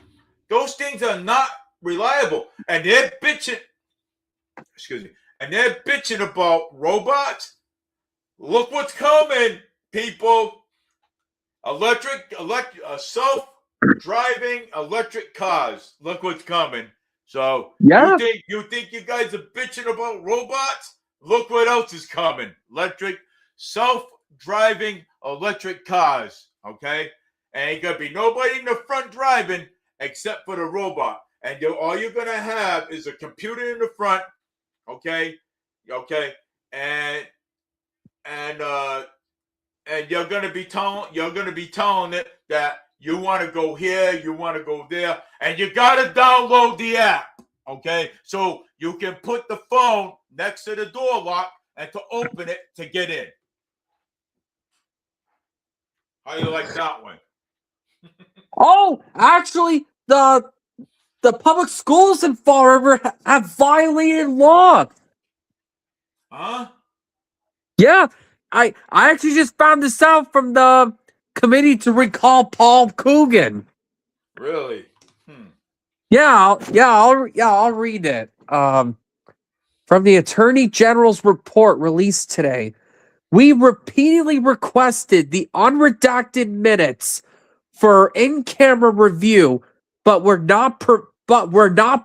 Those things are not reliable. And they're bitching. Excuse me. And they're bitching about robots. Look what's coming, people. Self-driving electric cars. Look what's coming. So you think you guys are bitching about robots? look what else is coming. Self-driving electric cars, okay? And ain't gonna be nobody in the front driving except for the robot. And all you're gonna have is a computer in the front, okay? Okay, and you're gonna be telling it that you want to go here, you want to go there, and you gotta download the app, okay? So you can put the phone next to the door lock and to open it to get in. How you like that one? Oh, actually, the public schools in Fall River have violated law. Huh? Yeah, I actually just found this out from the committee to recall Paul Coogan. Really? I'll read it. From the Attorney General's report released today, we repeatedly requested the unredacted minutes for in-camera review, but we're not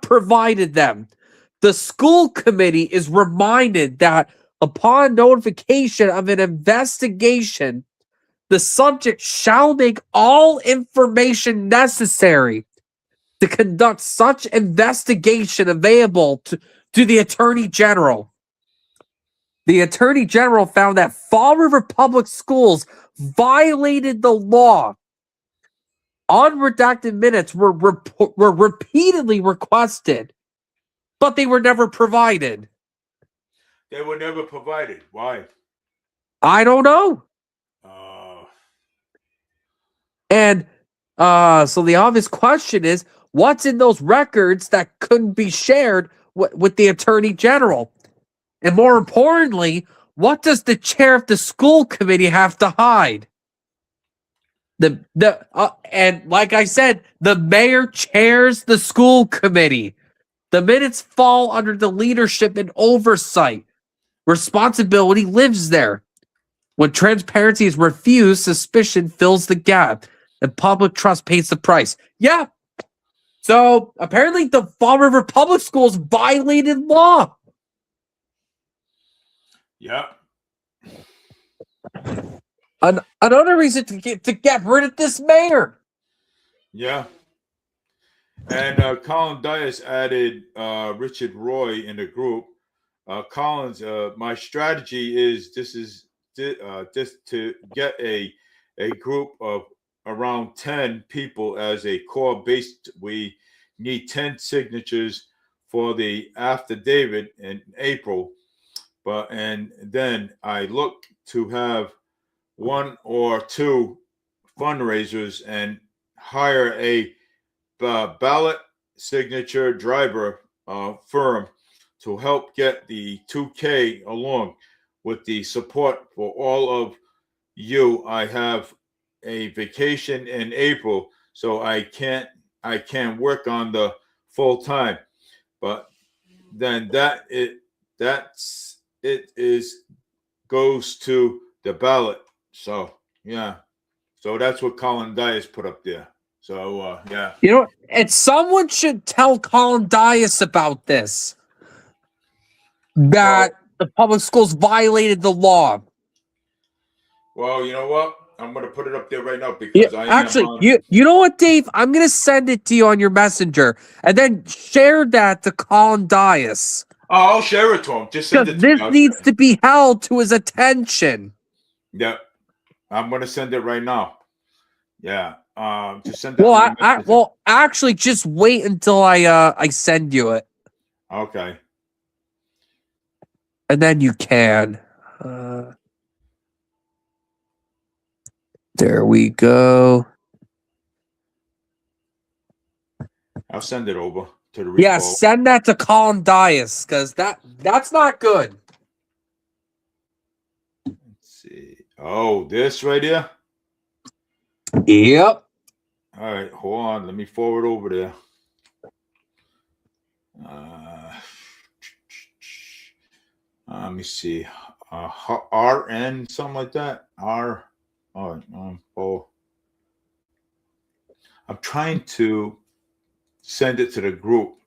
provided them. The school committee is reminded that upon notification of an investigation, the subject shall make all information necessary to conduct such investigation available to the Attorney General. The Attorney General found that Fall River Public Schools violated the law. Unredacted minutes were repeatedly requested, but they were never provided. They were never provided. Why? I don't know. And so the obvious question is, what's in those records that couldn't be shared with the Attorney General? And more importantly, what does the chair of the school committee have to hide? And like I said, the mayor chairs the school committee. The minutes fall under the leadership and oversight. Responsibility lives there. When transparency is refused, suspicion fills the gap, and public trust pays the price. Yeah. So apparently the Fall River Public Schools violated law. Yeah. Another reason to get rid of this mayor. Yeah. And Colin Dias added Richard Roy in the group. Collins, my strategy is this to get a group of around 10 people as a core base. We need 10 signatures for the affidavit in April, and then I look to have one or two fundraisers and hire a ballot signature driver firm to help get the 2K along with the support for all of you. I have a vacation in April, so I can't work on the full time, but then goes to the ballot. So yeah, so that's what Colin Dias put up there. So yeah, You know, and someone should tell Colin Dias about this. That the public schools violated the law. Well, you know what? I'm gonna put it up there right now because you know what, Dave? I'm gonna send it to you on your messenger, and then share that to Colin Dias. Oh, I'll share it to him. Just send it to this me. needs to be held to his attention. Yeah, I'm gonna send it right now. Yeah, just send it. Well, actually, just wait until I send you it. Okay. And then you can. There we go. I'll send it over to the recall. Yeah, send that to Colin Dias, because that's not good. Let's see. Oh, this right here? Yep. All right, hold on. Let me forward over there. Let me see. RN, something like that. I'm trying to send it to the group.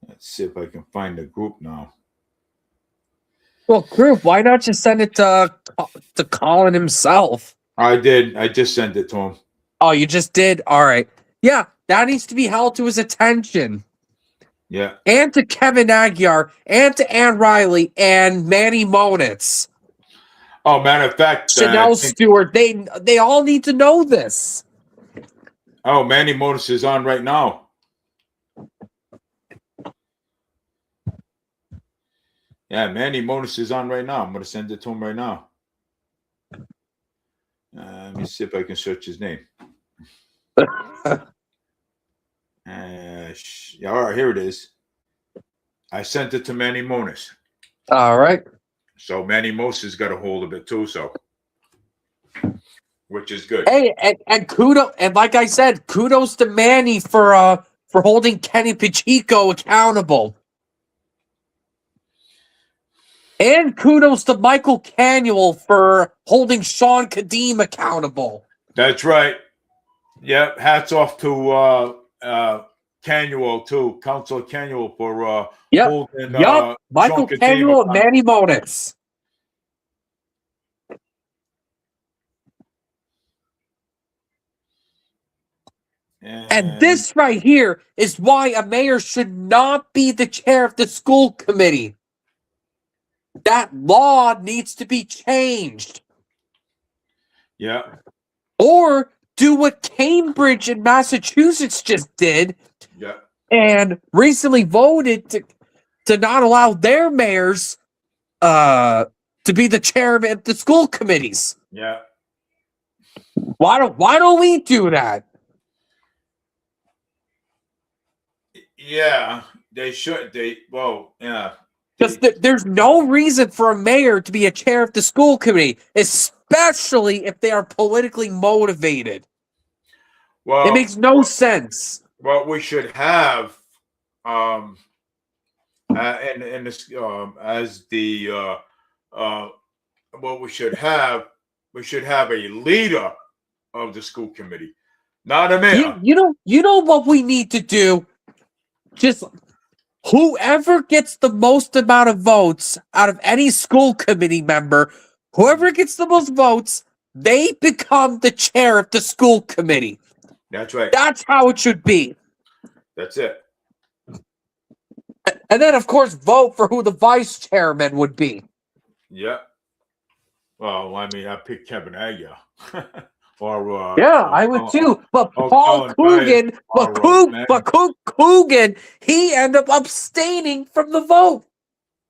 Let's see if I can find the group now. Well, group, why not just send it to Colin himself? I did. I just sent it to him. Oh, you just did? All right. Yeah, that needs to be held to his attention. Yeah. And to Kevin Aguiar, and to Ann Riley, and Manny Monitz. Oh, matter of fact, Chanel Stewart, they all need to know this. oh, Manny Modis is on right now. Yeah, Manny Modis is on right now. I'm going to send it to him right now. Let me see if I can search his name. Yeah, all right, here it is. I sent it to Manny Modis. All right. So Manny Moses got a hold of it too, so which is good. Hey, and kudos, and like I said, kudos to Manny for holding Kenny Pacheco accountable. And kudos to Michael Canuel for holding Sean Kadeem accountable. That's right. Yeah, hats off to Canuel too, Councilor Canuel for holding Michael Sean Canuel and Manny Monitz. And this right here is why a mayor should not be the chair of the school committee. That law needs to be changed. Yeah. Or do what Cambridge in Massachusetts just did. Yeah. And recently voted to not allow their mayors to be the chairman of the school committees. Yeah. Why don't we do that? Yeah, they should. Yeah. Because there's no reason for a mayor to be a chair of the school committee, especially if they are politically motivated. Well, it makes no sense. What we should have, and this as the what we should have a leader of the school committee, not a mayor. You know what we need to do? Just whoever gets the most amount of votes out of any school committee member, whoever gets the most votes, they become the chair of the school committee. That's right. That's how it should be. That's it. And then, of course, vote for who the vice chairman would be. Yeah. Well, I mean, I picked Kevin Aguiar. Or I would too. But Paul Coogan, Coogan, he ended up abstaining from the vote.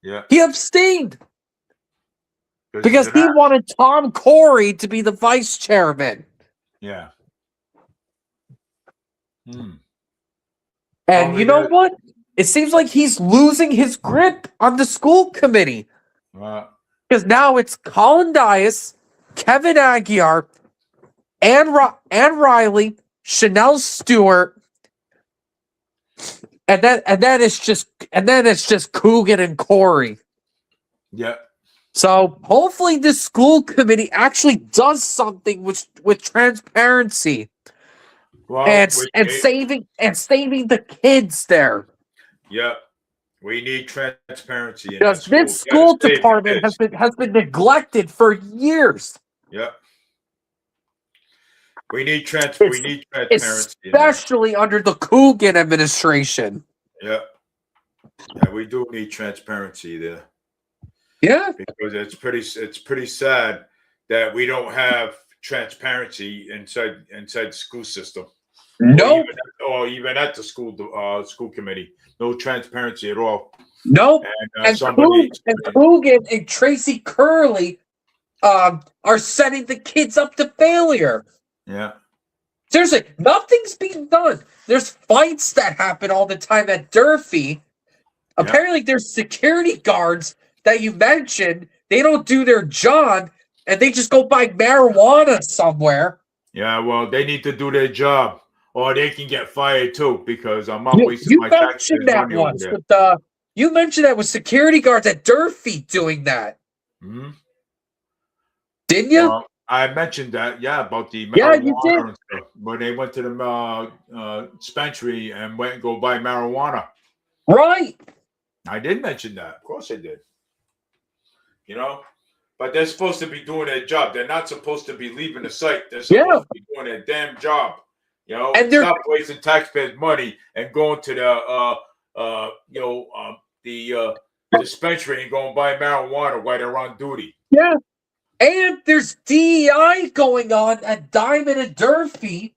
Yeah. He abstained because he wanted Tom Corey to be the vice chairman. Yeah. And you know what? It seems like he's losing his grip on the school committee. Because now it's Colin Dias, Kevin Aguiar, Ann Riley, Chanel Stewart, and then it's just Coogan and Corey. Yeah. So hopefully this school committee actually does something with transparency. Well, and saving the kids there. Yeah, we need transparency. Because this school department has been neglected for years. Yeah, we need transparency, especially under the Coogan administration. Yeah, we do need transparency there. Yeah, because it's pretty sad that we don't have transparency inside the school system. No, or even at the school committee, no transparency at all. Nope. And Coogan and Tracy Curley are setting the kids up to failure. Yeah. Seriously, nothing's being done. There's fights that happen all the time at Durfee. Apparently, there's security guards that you mentioned. They don't do their job, and they just go buy marijuana somewhere. Yeah, well, they need to do their job, or they can get fired too, because I'm not wasting my taxpayers' money over there. But, you mentioned that with security guards at Durfee doing that. Mm-hmm. Didn't you? I mentioned that, about the marijuana. Yeah, you did. And stuff, when they went to the dispensary and went and go buy marijuana. Right. I did mention that. Of course I did. you know. But they're supposed to be doing their job. They're not supposed to be leaving the site. They're Yeah. supposed to be doing their damn job, you know. And And they're- stop wasting taxpayers' money and going to the dispensary and going buy marijuana while they're on duty. Yeah. And there's DEI going on at Diamond and Durfee.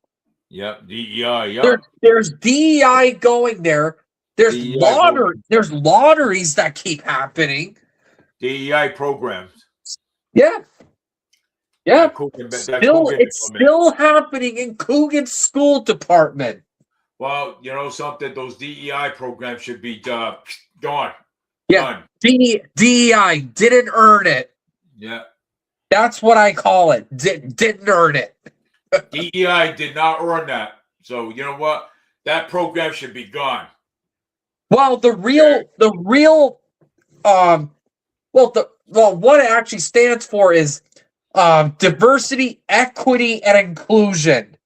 Yep, DEI. Yep. There's DEI going there. There's DEI There's lotteries that keep happening. DEI programs. Yeah. Yeah. Still, It's still happening in Coogan's school department. Well, you know something? Those DEI programs should be gone. Yeah. Done. DEI didn't earn it. Yeah. That's what I call it. Didn't earn it. DEI did not earn that. So you know what? That program should be gone. Well, what it actually stands for is diversity, equity, and inclusion.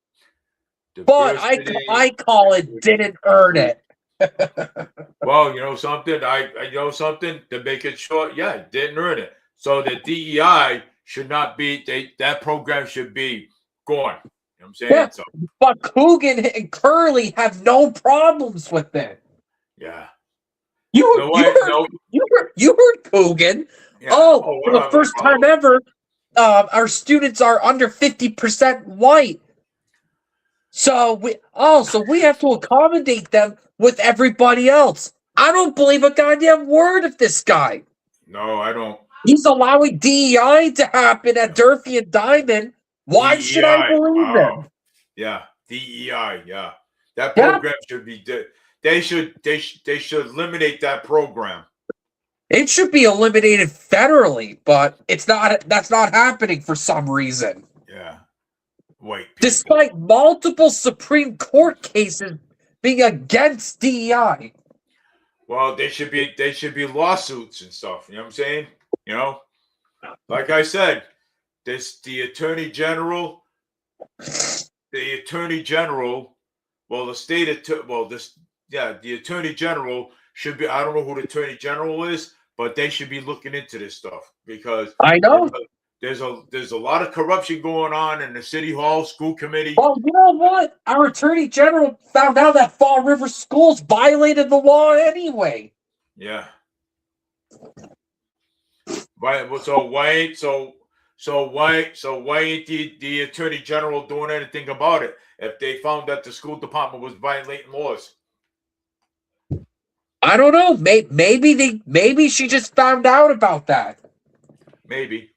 But I call it didn't earn it. Well, you know something? I know something to make it short. Yeah, didn't earn it. So the DEI should not be. That program should be gone. You know what I'm saying? Yeah. So, But Coogan and Curley have no problems with it. yeah. You heard Coogan. Yeah. For the first time ever, our students are under 50% white. So we have to accommodate them with everybody else. I don't believe a goddamn word of this guy. No, I don't. He's allowing DEI to happen at Durfee and Diamond. Why should I believe him? Yeah, DEI. Yeah, that program should be. They should eliminate that program. It should be eliminated federally, but it's not. That's not happening for some reason. Yeah. Wait. Despite multiple Supreme Court cases being against DEI. Well, they should be lawsuits and stuff. You know what I'm saying? You know, like I said, the Attorney General. The Attorney General. Well, the Attorney General should be. I don't know who the Attorney General is, but they should be looking into this stuff because I know there's a lot of corruption going on in the City Hall School Committee. Well, you know what? Our Attorney General found out that Fall River Schools violated the law anyway. Yeah. Right. So why ain't the Attorney General doing anything about it if they found that the school department was violating laws? I don't know. Maybe she just found out about that. Maybe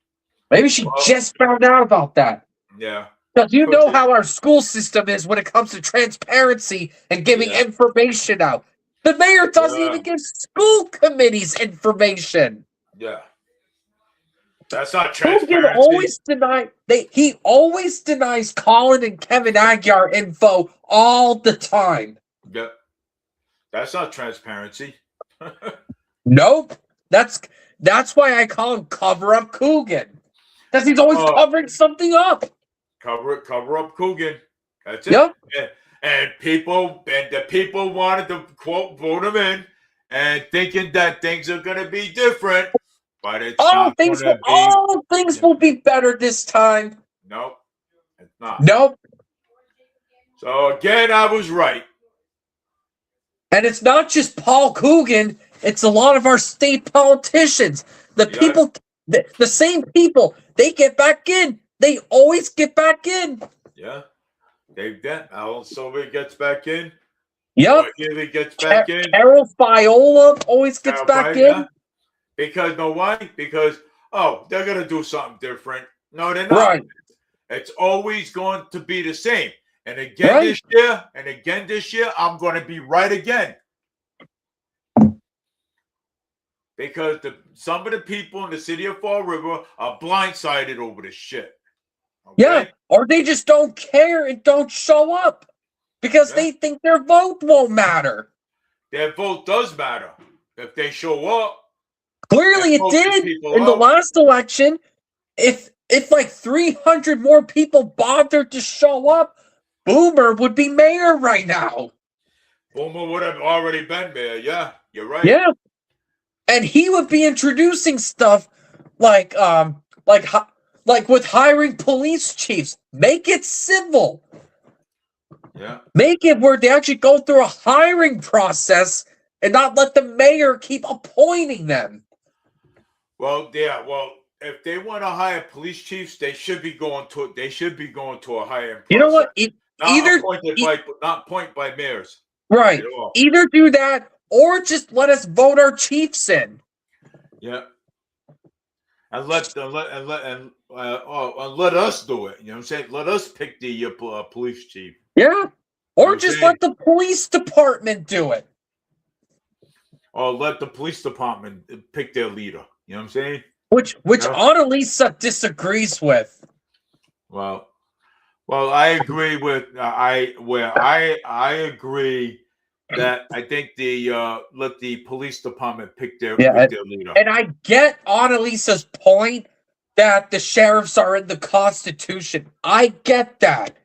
she just found out about that. Yeah. Because you know how our school system is when it comes to transparency and giving information out. The mayor doesn't even give school committees information. Yeah. That's not transparency. He always denies Colin and Kevin Aguiar info all the time. Yep. That's not transparency. Nope. That's why I call him Cover Up Coogan. Because he's always covering something up. Cover up Coogan. That's it. Yep. And the people wanted to vote him in and thinking that things are gonna be different. But it's all things will be better this time. Nope. It's not. Nope. So again, I was right. And it's not just Paul Coogan, it's a lot of our state politicians. The same people, they get back in. They always get back in. Yeah. Alan Silver gets back in. Yep. He gets back in. Carol Fiola always gets back in. Yeah. Because know why? Because they're gonna do something different. No, they're not. Right. It's always going to be the same. And again this year, I'm going to be right again. Because some of the people in the city of Fall River are blindsided over this shit. Okay? Yeah, or they just don't care and don't show up because they think their vote won't matter. Their vote does matter if they show up. Clearly it did in the last election. If like 300 more people bothered to show up, Boomer would be mayor right now. Boomer would have already been mayor. Yeah, you're right. Yeah. And he would be introducing stuff like like with hiring police chiefs, make it civil. Yeah. Make it where they actually go through a hiring process and not let the mayor keep appointing them. Well, yeah. Well, if they want to hire police chiefs, they should be going to a hiring process. You know what? Not appointed by mayors. Right. At all. Either do that or just let us vote our chiefs in. Yeah. And let us do it. You know what I'm saying? Let us pick the police chief. Yeah. Or You know just what I'm let the police department do it. Or let the police department pick their leader. You know what I'm saying? Which Yeah. Annalisa disagrees with. Well, I agree with I agree that I think let the police department pick their leader. And I get Annalisa's point that the sheriffs are in the Constitution. I get that.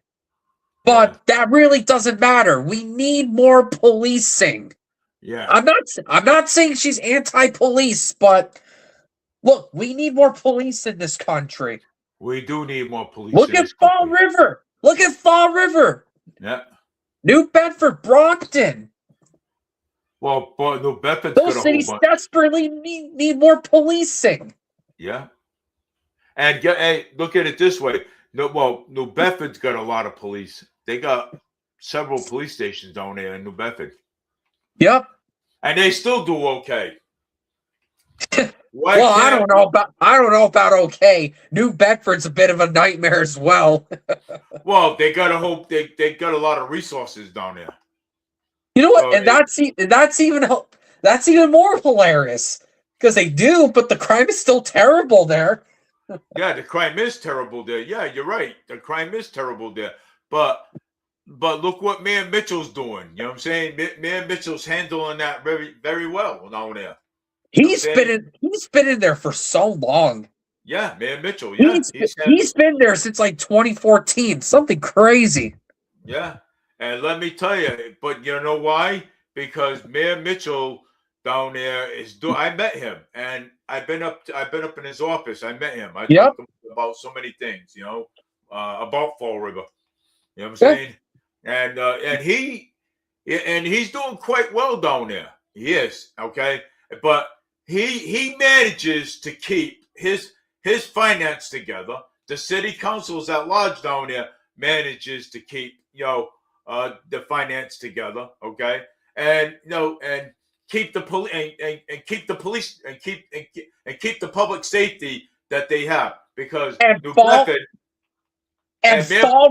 But that really doesn't matter. We need more policing. Yeah. I'm not saying she's anti-police, but look, we need more police in this country. We do need more police. Look at Fall River. Look at Fall River. Yeah. New Bedford, Brockton. Well, but New Bedford's Those got a cities whole bunch. desperately need more policing. Yeah. And hey, look at it this way. New Bedford's got a lot of police. They got several police stations down there in New Bedford. Yep. And they still do okay. Well, I don't know about okay. New Bedford's a bit of a nightmare as well. Well, they got a lot of resources down there. You know what? And that's even more hilarious because they do, but the crime is still terrible there. Yeah, the crime is terrible there. Yeah, you're right. The crime is terrible there. But look what Mayor Mitchell's doing. You know what I'm saying? Mayor Mitchell's handling that very, very well down there. He's been in there for so long. Yeah, Mayor Mitchell. Yeah, he's been there since like 2014. Something crazy. Yeah, and let me tell you, but you know why? Because Mayor Mitchell down there I met him, and I've been up in his office. I met him. I talked to him about so many things, you know, about Fall River. You know what I'm saying? And he's doing quite well down there. He is, okay, but he manages to keep his finance together. The city councils at large down there manages to keep the finance together, okay, and and keep the police and keep the police and keep the public safety that they have, because Fall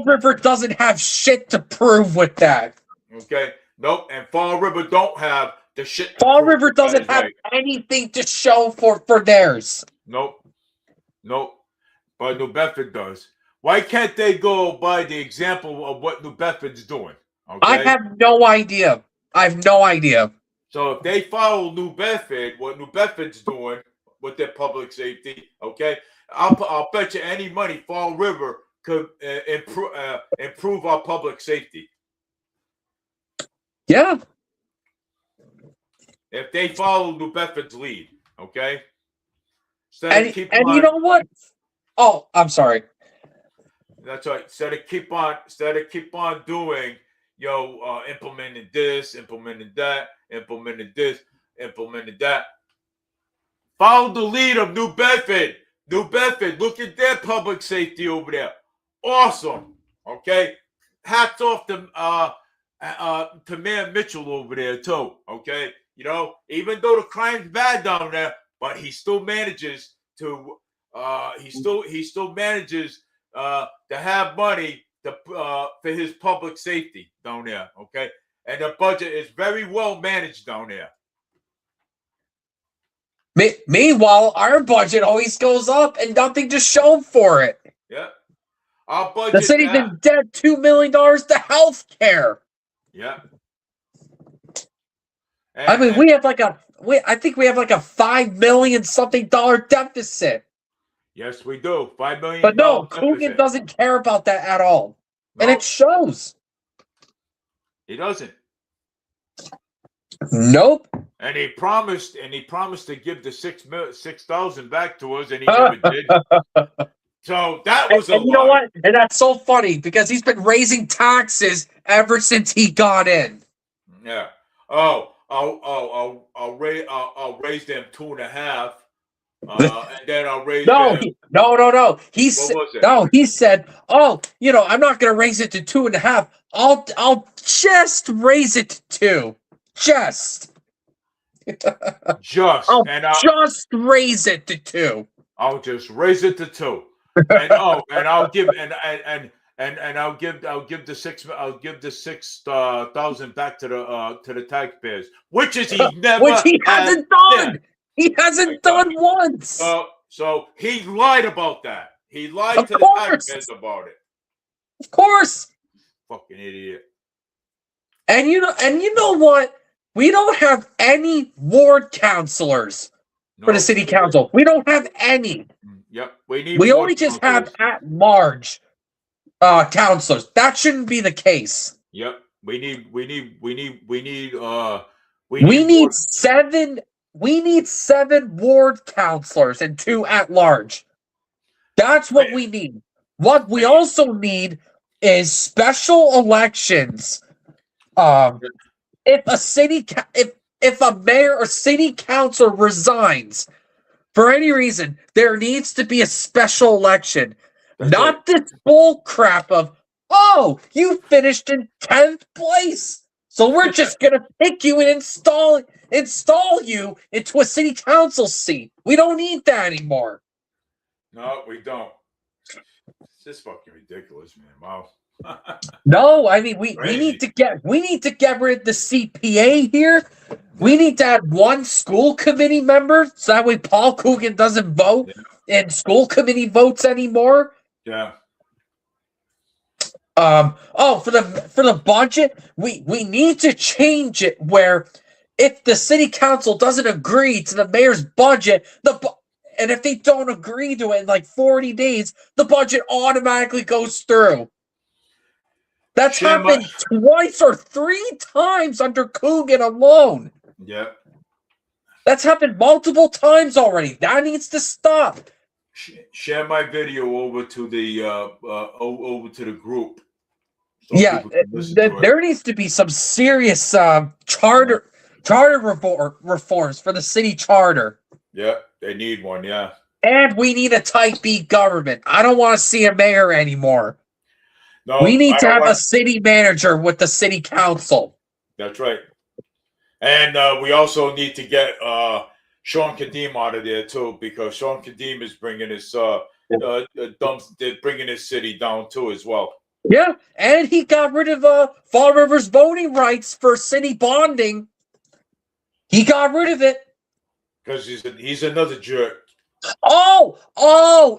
River doesn't have shit to prove with that. Okay, nope, and Fall River don't have the shit. Fall River doesn't have anything to show for theirs. Nope. But New Bedford does. Why can't they go by the example of what New Bedford's doing? Okay? I have no idea. So if they follow New Bedford, what New Bedford's doing with their public safety, okay, I'll bet you any money Fall River could improve our public safety. Yeah. If they follow New Bedford's lead, okay? And you know what? Oh, I'm sorry. That's right. Instead of keep on doing, implementing this, implementing that, implementing this, implementing that. Follow the lead of New Bedford. New Bedford, look at their public safety over there. Awesome. Okay. Hats off to Mayor Mitchell over there too. Okay. Even though the crime's bad down there, but he still manages to to have money for his public safety down there. Okay. And the budget is very well managed down there. Meanwhile, our budget always goes up and nothing to show for it. Yeah. Our budget. The city's in debt $2 million to health care. Yeah. I think we have like a $5 million something deficit. Yes, we do. $5 million. But no, Coogan doesn't care about that at all. No. And it shows. He doesn't. Nope. And he promised to give the 6,000 back to us, and he never did. So that was a And you know lie. what? And that's so funny because he's been raising taxes ever since he got in. Yeah. Oh, I'll raise them 2.5, and then I'll raise No, them. no. He What said was it? no. He said, "Oh, I'm not going to raise it to 2.5. I'll just raise it to 2. Just. I'll And just raise it to 2. I'll just raise it to 2, and I'll give I'll give the 6,000 back to the taxpayers, which is he never Which he hasn't done. did. He hasn't done once. So he lied about that. He lied Of to the course. taxpayers about it. Of course. Fucking idiot. And you know what? We don't have any ward counselors for the city council. We don't have any. Yep. We We more only just have counselors. at-large counselors. That shouldn't be the case. Yep. We need We need 7 ward counselors and 2 at-large. That's what we need. What we also need is special elections. If a mayor or city council resigns for any reason, there needs to be a special election. Not this bull crap of, oh, you finished in 10th place, so we're just gonna pick you and install you into a city council seat. We don't need that anymore. No, we don't. It's just fucking ridiculous, man. Wow. No, I mean we Crazy. need to get rid of the CPA here. We need to add 1 school committee member so that way Paul Coogan doesn't vote in school committee votes anymore. Yeah. For the budget, we need to change it where if the city council doesn't agree to the mayor's budget, and if they don't agree to it in like 40 days, the budget automatically goes through. That's happened twice or 3 times under Coogan alone. Yep. That's happened multiple times already. That needs to stop. Share my video over to the group. So Yeah, people can listen to it. there needs to be some serious charter reforms for the city charter. Yeah, they need one. Yeah. And we need a type B government. I don't want to see a mayor anymore. No, we need I to don't have want- a city manager with the city council. That's right. And we also need to get Sean Kadim out of there too, because Sean Kadim is bringing his bringing his city down too as well. Yeah, and he got rid of Fall River's voting rights for city bonding. He got rid of it. Because he's another jerk. Oh,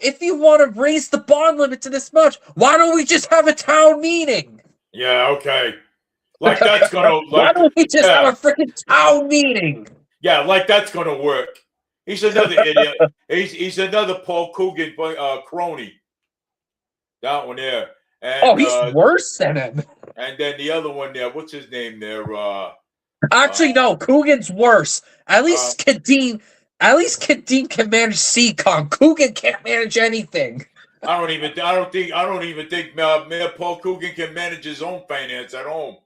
if you want to raise the bond limit to this much, why don't we just have a town meeting? Yeah, okay. Like that's gonna. Why don't we just have a freaking town meeting? Yeah, like that's gonna work. He's another idiot. He's another Paul Coogan crony. That one there. And, he's worse than him. And then the other one there. What's his name there? Actually, no. Coogan's worse. At least Kadim can manage CCOM. Coogan can't manage anything. I don't even think Mayor Paul Coogan can manage his own finance at home.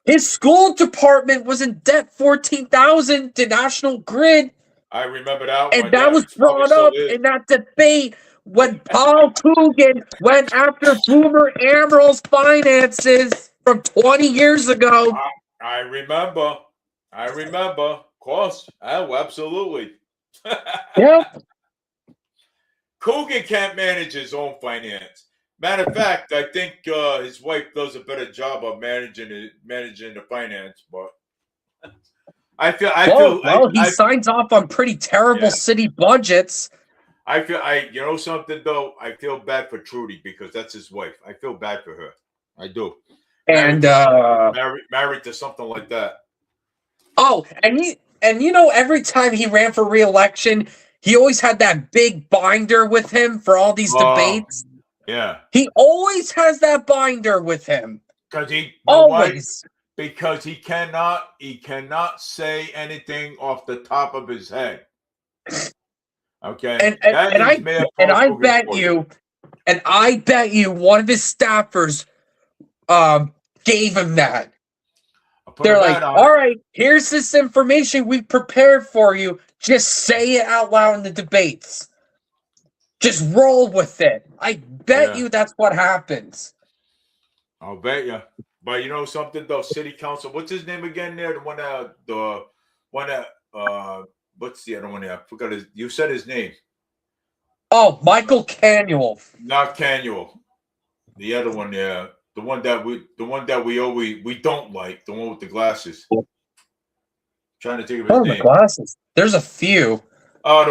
His school department was in debt $14,000 to National Grid. I remember that and one. that was brought up in that debate when Paul Coogan went after Boomer Emerald's finances from 20 years ago. I remember. Of course. Oh, absolutely. Yeah. Coogan can't manage his own finance. Matter of fact, I think his wife does a better job of managing the finance, but he signs off on pretty terrible city budgets. You know something though? I feel bad for Trudy because that's his wife. I feel bad for her. I do. And married to something like that. Oh, and you know, every time he ran for re-election, he always had that big binder with him for all these debates. Yeah. He always has that binder with him. Because he always. because he cannot say anything off the top of his head. Okay, And I Hogan bet for you, and I bet you one of his staffers gave him that. I'll put a They're bet like, on all it. right, here's this information we prepared for you. Just say it out loud in the debates. Just roll with it. I bet Yeah. you that's what happens. I'll bet you. But you know something though, city council. What's his name again? There, the one that what's the other one there? I forgot his. You said his name. Oh, Michael Canuel. Not Canuel. The other one there. The one that we always don't like. The one with the glasses. Trying to think of his Oh, the name. glasses. There's a few. Oh,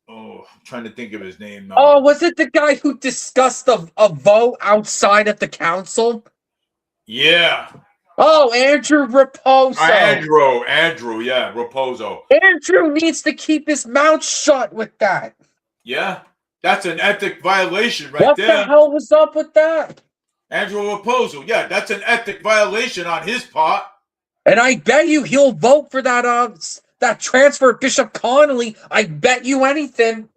I'm trying to think of his name now. Oh, was it the guy who discussed a vote outside of the council? Yeah. Oh, Andrew Raposo. Andrew, yeah, Raposo. Andrew needs to keep his mouth shut with that. Yeah, that's an ethic violation right What there. the hell was up with that? Andrew Raposo, yeah, that's an ethic violation on his part. And I bet you he'll vote for that transfer of Bishop Connolly. I bet you anything.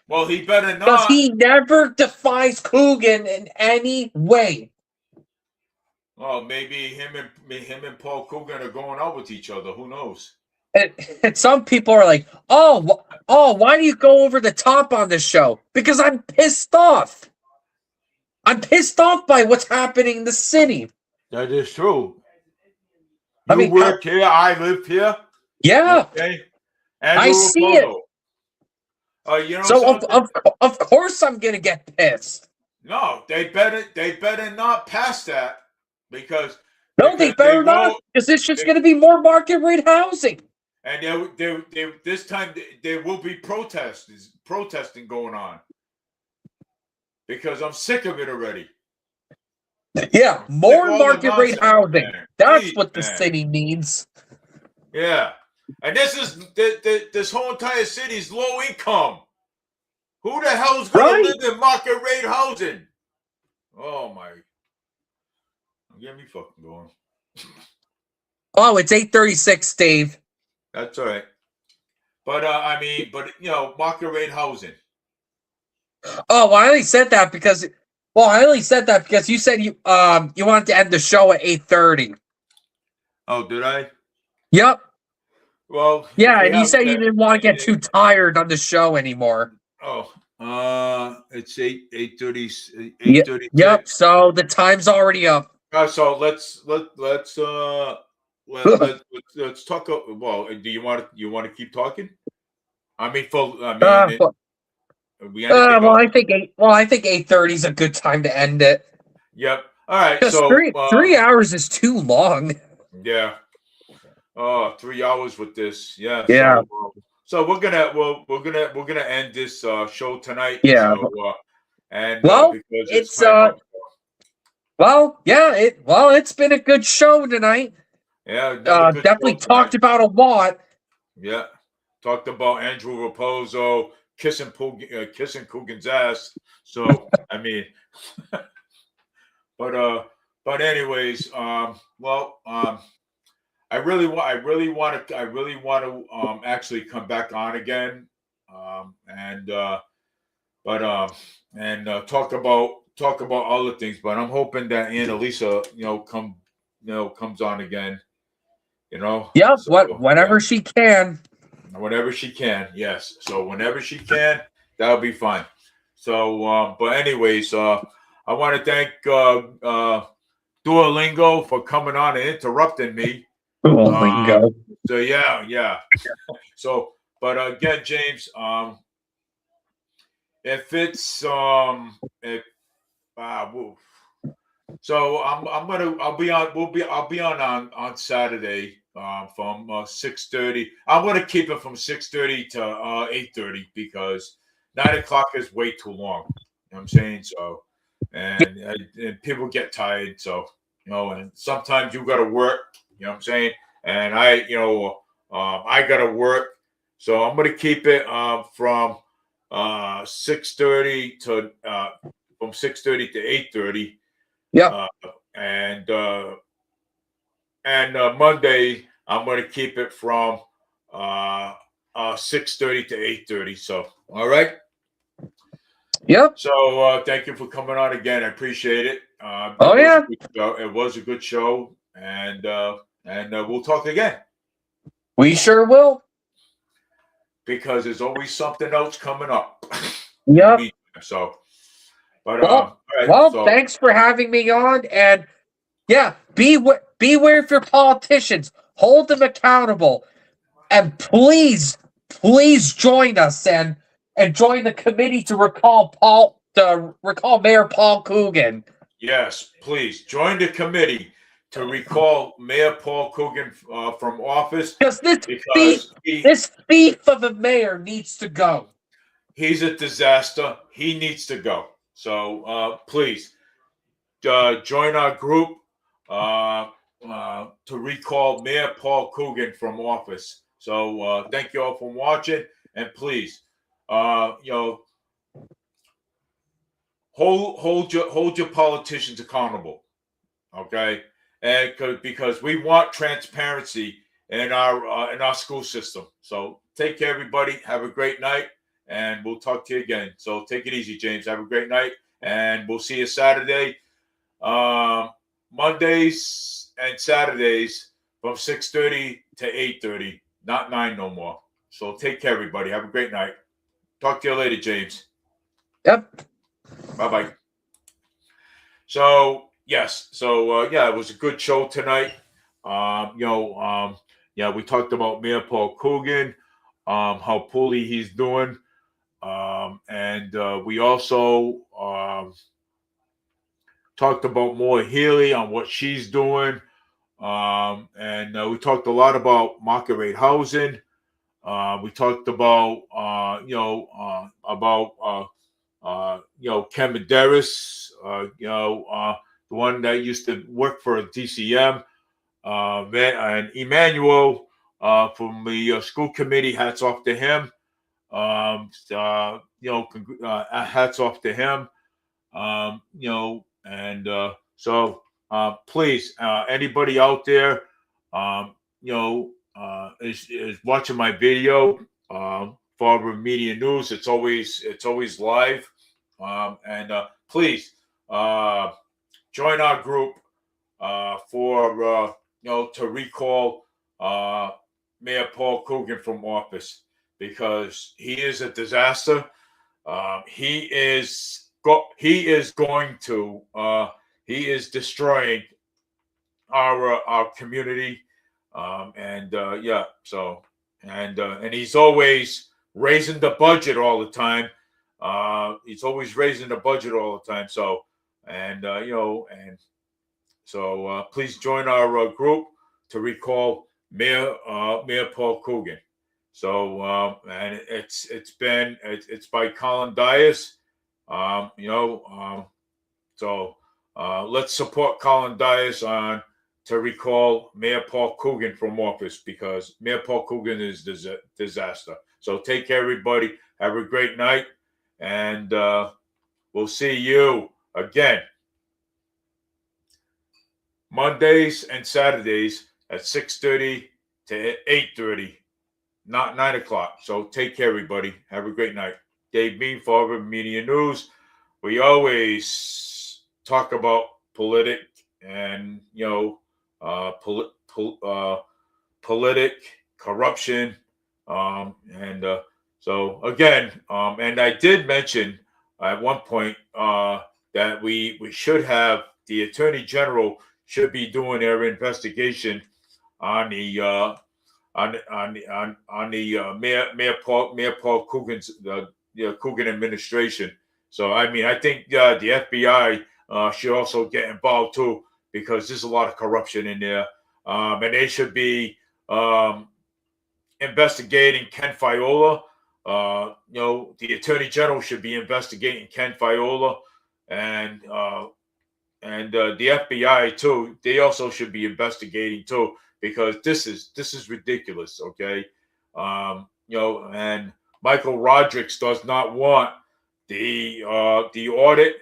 Well, he better Because not. he never defies Coogan in any way. Well, maybe him and Paul Coogan are going out with each other. Who knows? And some people are like, oh, why do you go over the top on this show? Because I'm pissed off. I'm pissed off by what's happening in the city. That is true. I mean, work here, I live here. Yeah. Okay. I see it. You know So something? of course I'm gonna get pissed. No, they better not pass that because They better not, because it's just gonna be more market rate housing. And this time there will be protesting going on because I'm sick of it already. Yeah, more market rate housing. Man. That's Jeez, what the man. city needs. Yeah, and this whole entire city is low income. Who the hell's gonna live in market rate housing? Oh my! Get me fucking going. Oh, it's 8:36, Dave. That's all right. But market rate housing. Oh, well, I only said that because you said you wanted to end the show at 8:30. Oh, did I? Yep. Well, yeah, and you said you didn't want to get too tired on the show anymore. Oh, it's 8:30. Yep. So the time's already up. So let's talk. Well, do you want to keep talking? I mean, I think 8:30 is a good time to end it. Yep. All right. Because So 3 hours is too long. Yeah. Oh, 3 hours with this. Yeah. Yeah. So we're gonna end this show tonight. Yeah. So, because it's time up. it's been a good show tonight. Yeah. Definitely talked about a lot. Yeah. Talked about Andrew Raposo kissing Coogan's ass. So I mean, but anyways, I really want to actually come back on again, and talk about other things. But I'm hoping that Annalisa, comes on again. Yep. Whenever she can. Whenever she can, yes. So whenever she can, that'll be fine. So, but anyways, I want to thank Duolingo for coming on and interrupting me. Duolingo. So yeah. So, but again, James, if it's so I'll be on Saturday from 6:30. I'm gonna keep it from 6:30 to 8:30 because 9 o'clock is way too long. You know what I'm saying? So and people get tired, so and sometimes you gotta work, you know what I'm saying? And I gotta work. So I'm gonna keep it from 6:30 to 8:30. Yeah. Monday I'm going to keep it from 6:30 to 8:30. So, all right. Yep. So, thank you for coming on again. I appreciate it. Oh, yeah. It was a good show, and we'll talk again We sure will. because there's always something else coming up. Yep. So, but Well, all right. well, So, thanks for having me on, and yeah, beware of your politicians. Hold them accountable, and please join us and join the committee to recall Mayor Paul Coogan. yes, please join the committee to recall Mayor Paul Coogan from office Because this thief of a mayor needs to go. He's a disaster. He needs to go. So please join our group to recall Mayor Paul Coogan from office. So thank you all for watching, and please, hold your politicians accountable, okay? And because we want transparency in our school system. So take care, everybody. Have a great night. And we'll talk to you again. So take it easy, James. Have a great night, and we'll see you Saturday, Mondays and Saturdays from 6:30 to 8:30, not 9 no more. So take care, everybody. Have a great night. Talk to you later, James. Yep. Bye-bye. So yes, so yeah, it was a good show tonight. Yeah, we talked about Mayor Paul Coogan, how poorly he's doing. And we also talked about Maura Healy on what she's doing. And we talked a lot about market rate housing. We talked about, Ken Medeiros, the one that used to work for DCM, and Emmanuel from the school committee. Hats off to him. Hats off to him. So please, anybody out there, is watching my video, Farber Media News. It's always live, and please join our group for to recall Mayor Paul Coogan from office, because he is a disaster. He is destroying our community, and he's always raising the budget all the time. So please join our group to recall Mayor Paul Coogan. So and it's by Colin Dias. So let's support Colin Dias to recall Mayor Paul Coogan from office, because Mayor Paul Coogan is a disaster. So take care, everybody. Have a great night, and we'll see you again Mondays and Saturdays at 6:30 to 8:30, not 9 o'clock. So take care, everybody. Have a great night. Dave Bean, Farber Media News. We always talk about politic and corruption, so again, and I did mention at one point that we should have the Attorney General should be doing their investigation on the Mayor Paul Coogan's Coogan administration. So I mean, I think the FBI should also get involved too, because there's a lot of corruption in there, and they should be investigating Ken Fiola. The Attorney General should be investigating Ken Fiola, and the FBI too. They also should be investigating too, because this is ridiculous. Okay, and Michael Rodriguez does not want the audit,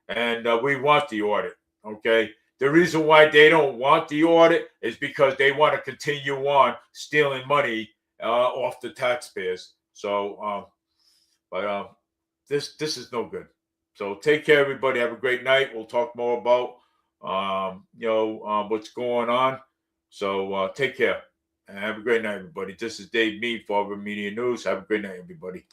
and we want the audit. Okay, the reason why they don't want the audit is because they want to continue on stealing money off the taxpayers. So, this is no good. So take care, everybody. Have a great night. We'll talk more about what's going on. So take care and have a great night, everybody. This is Dave Mead, Fall River Media News. Have a great night, everybody.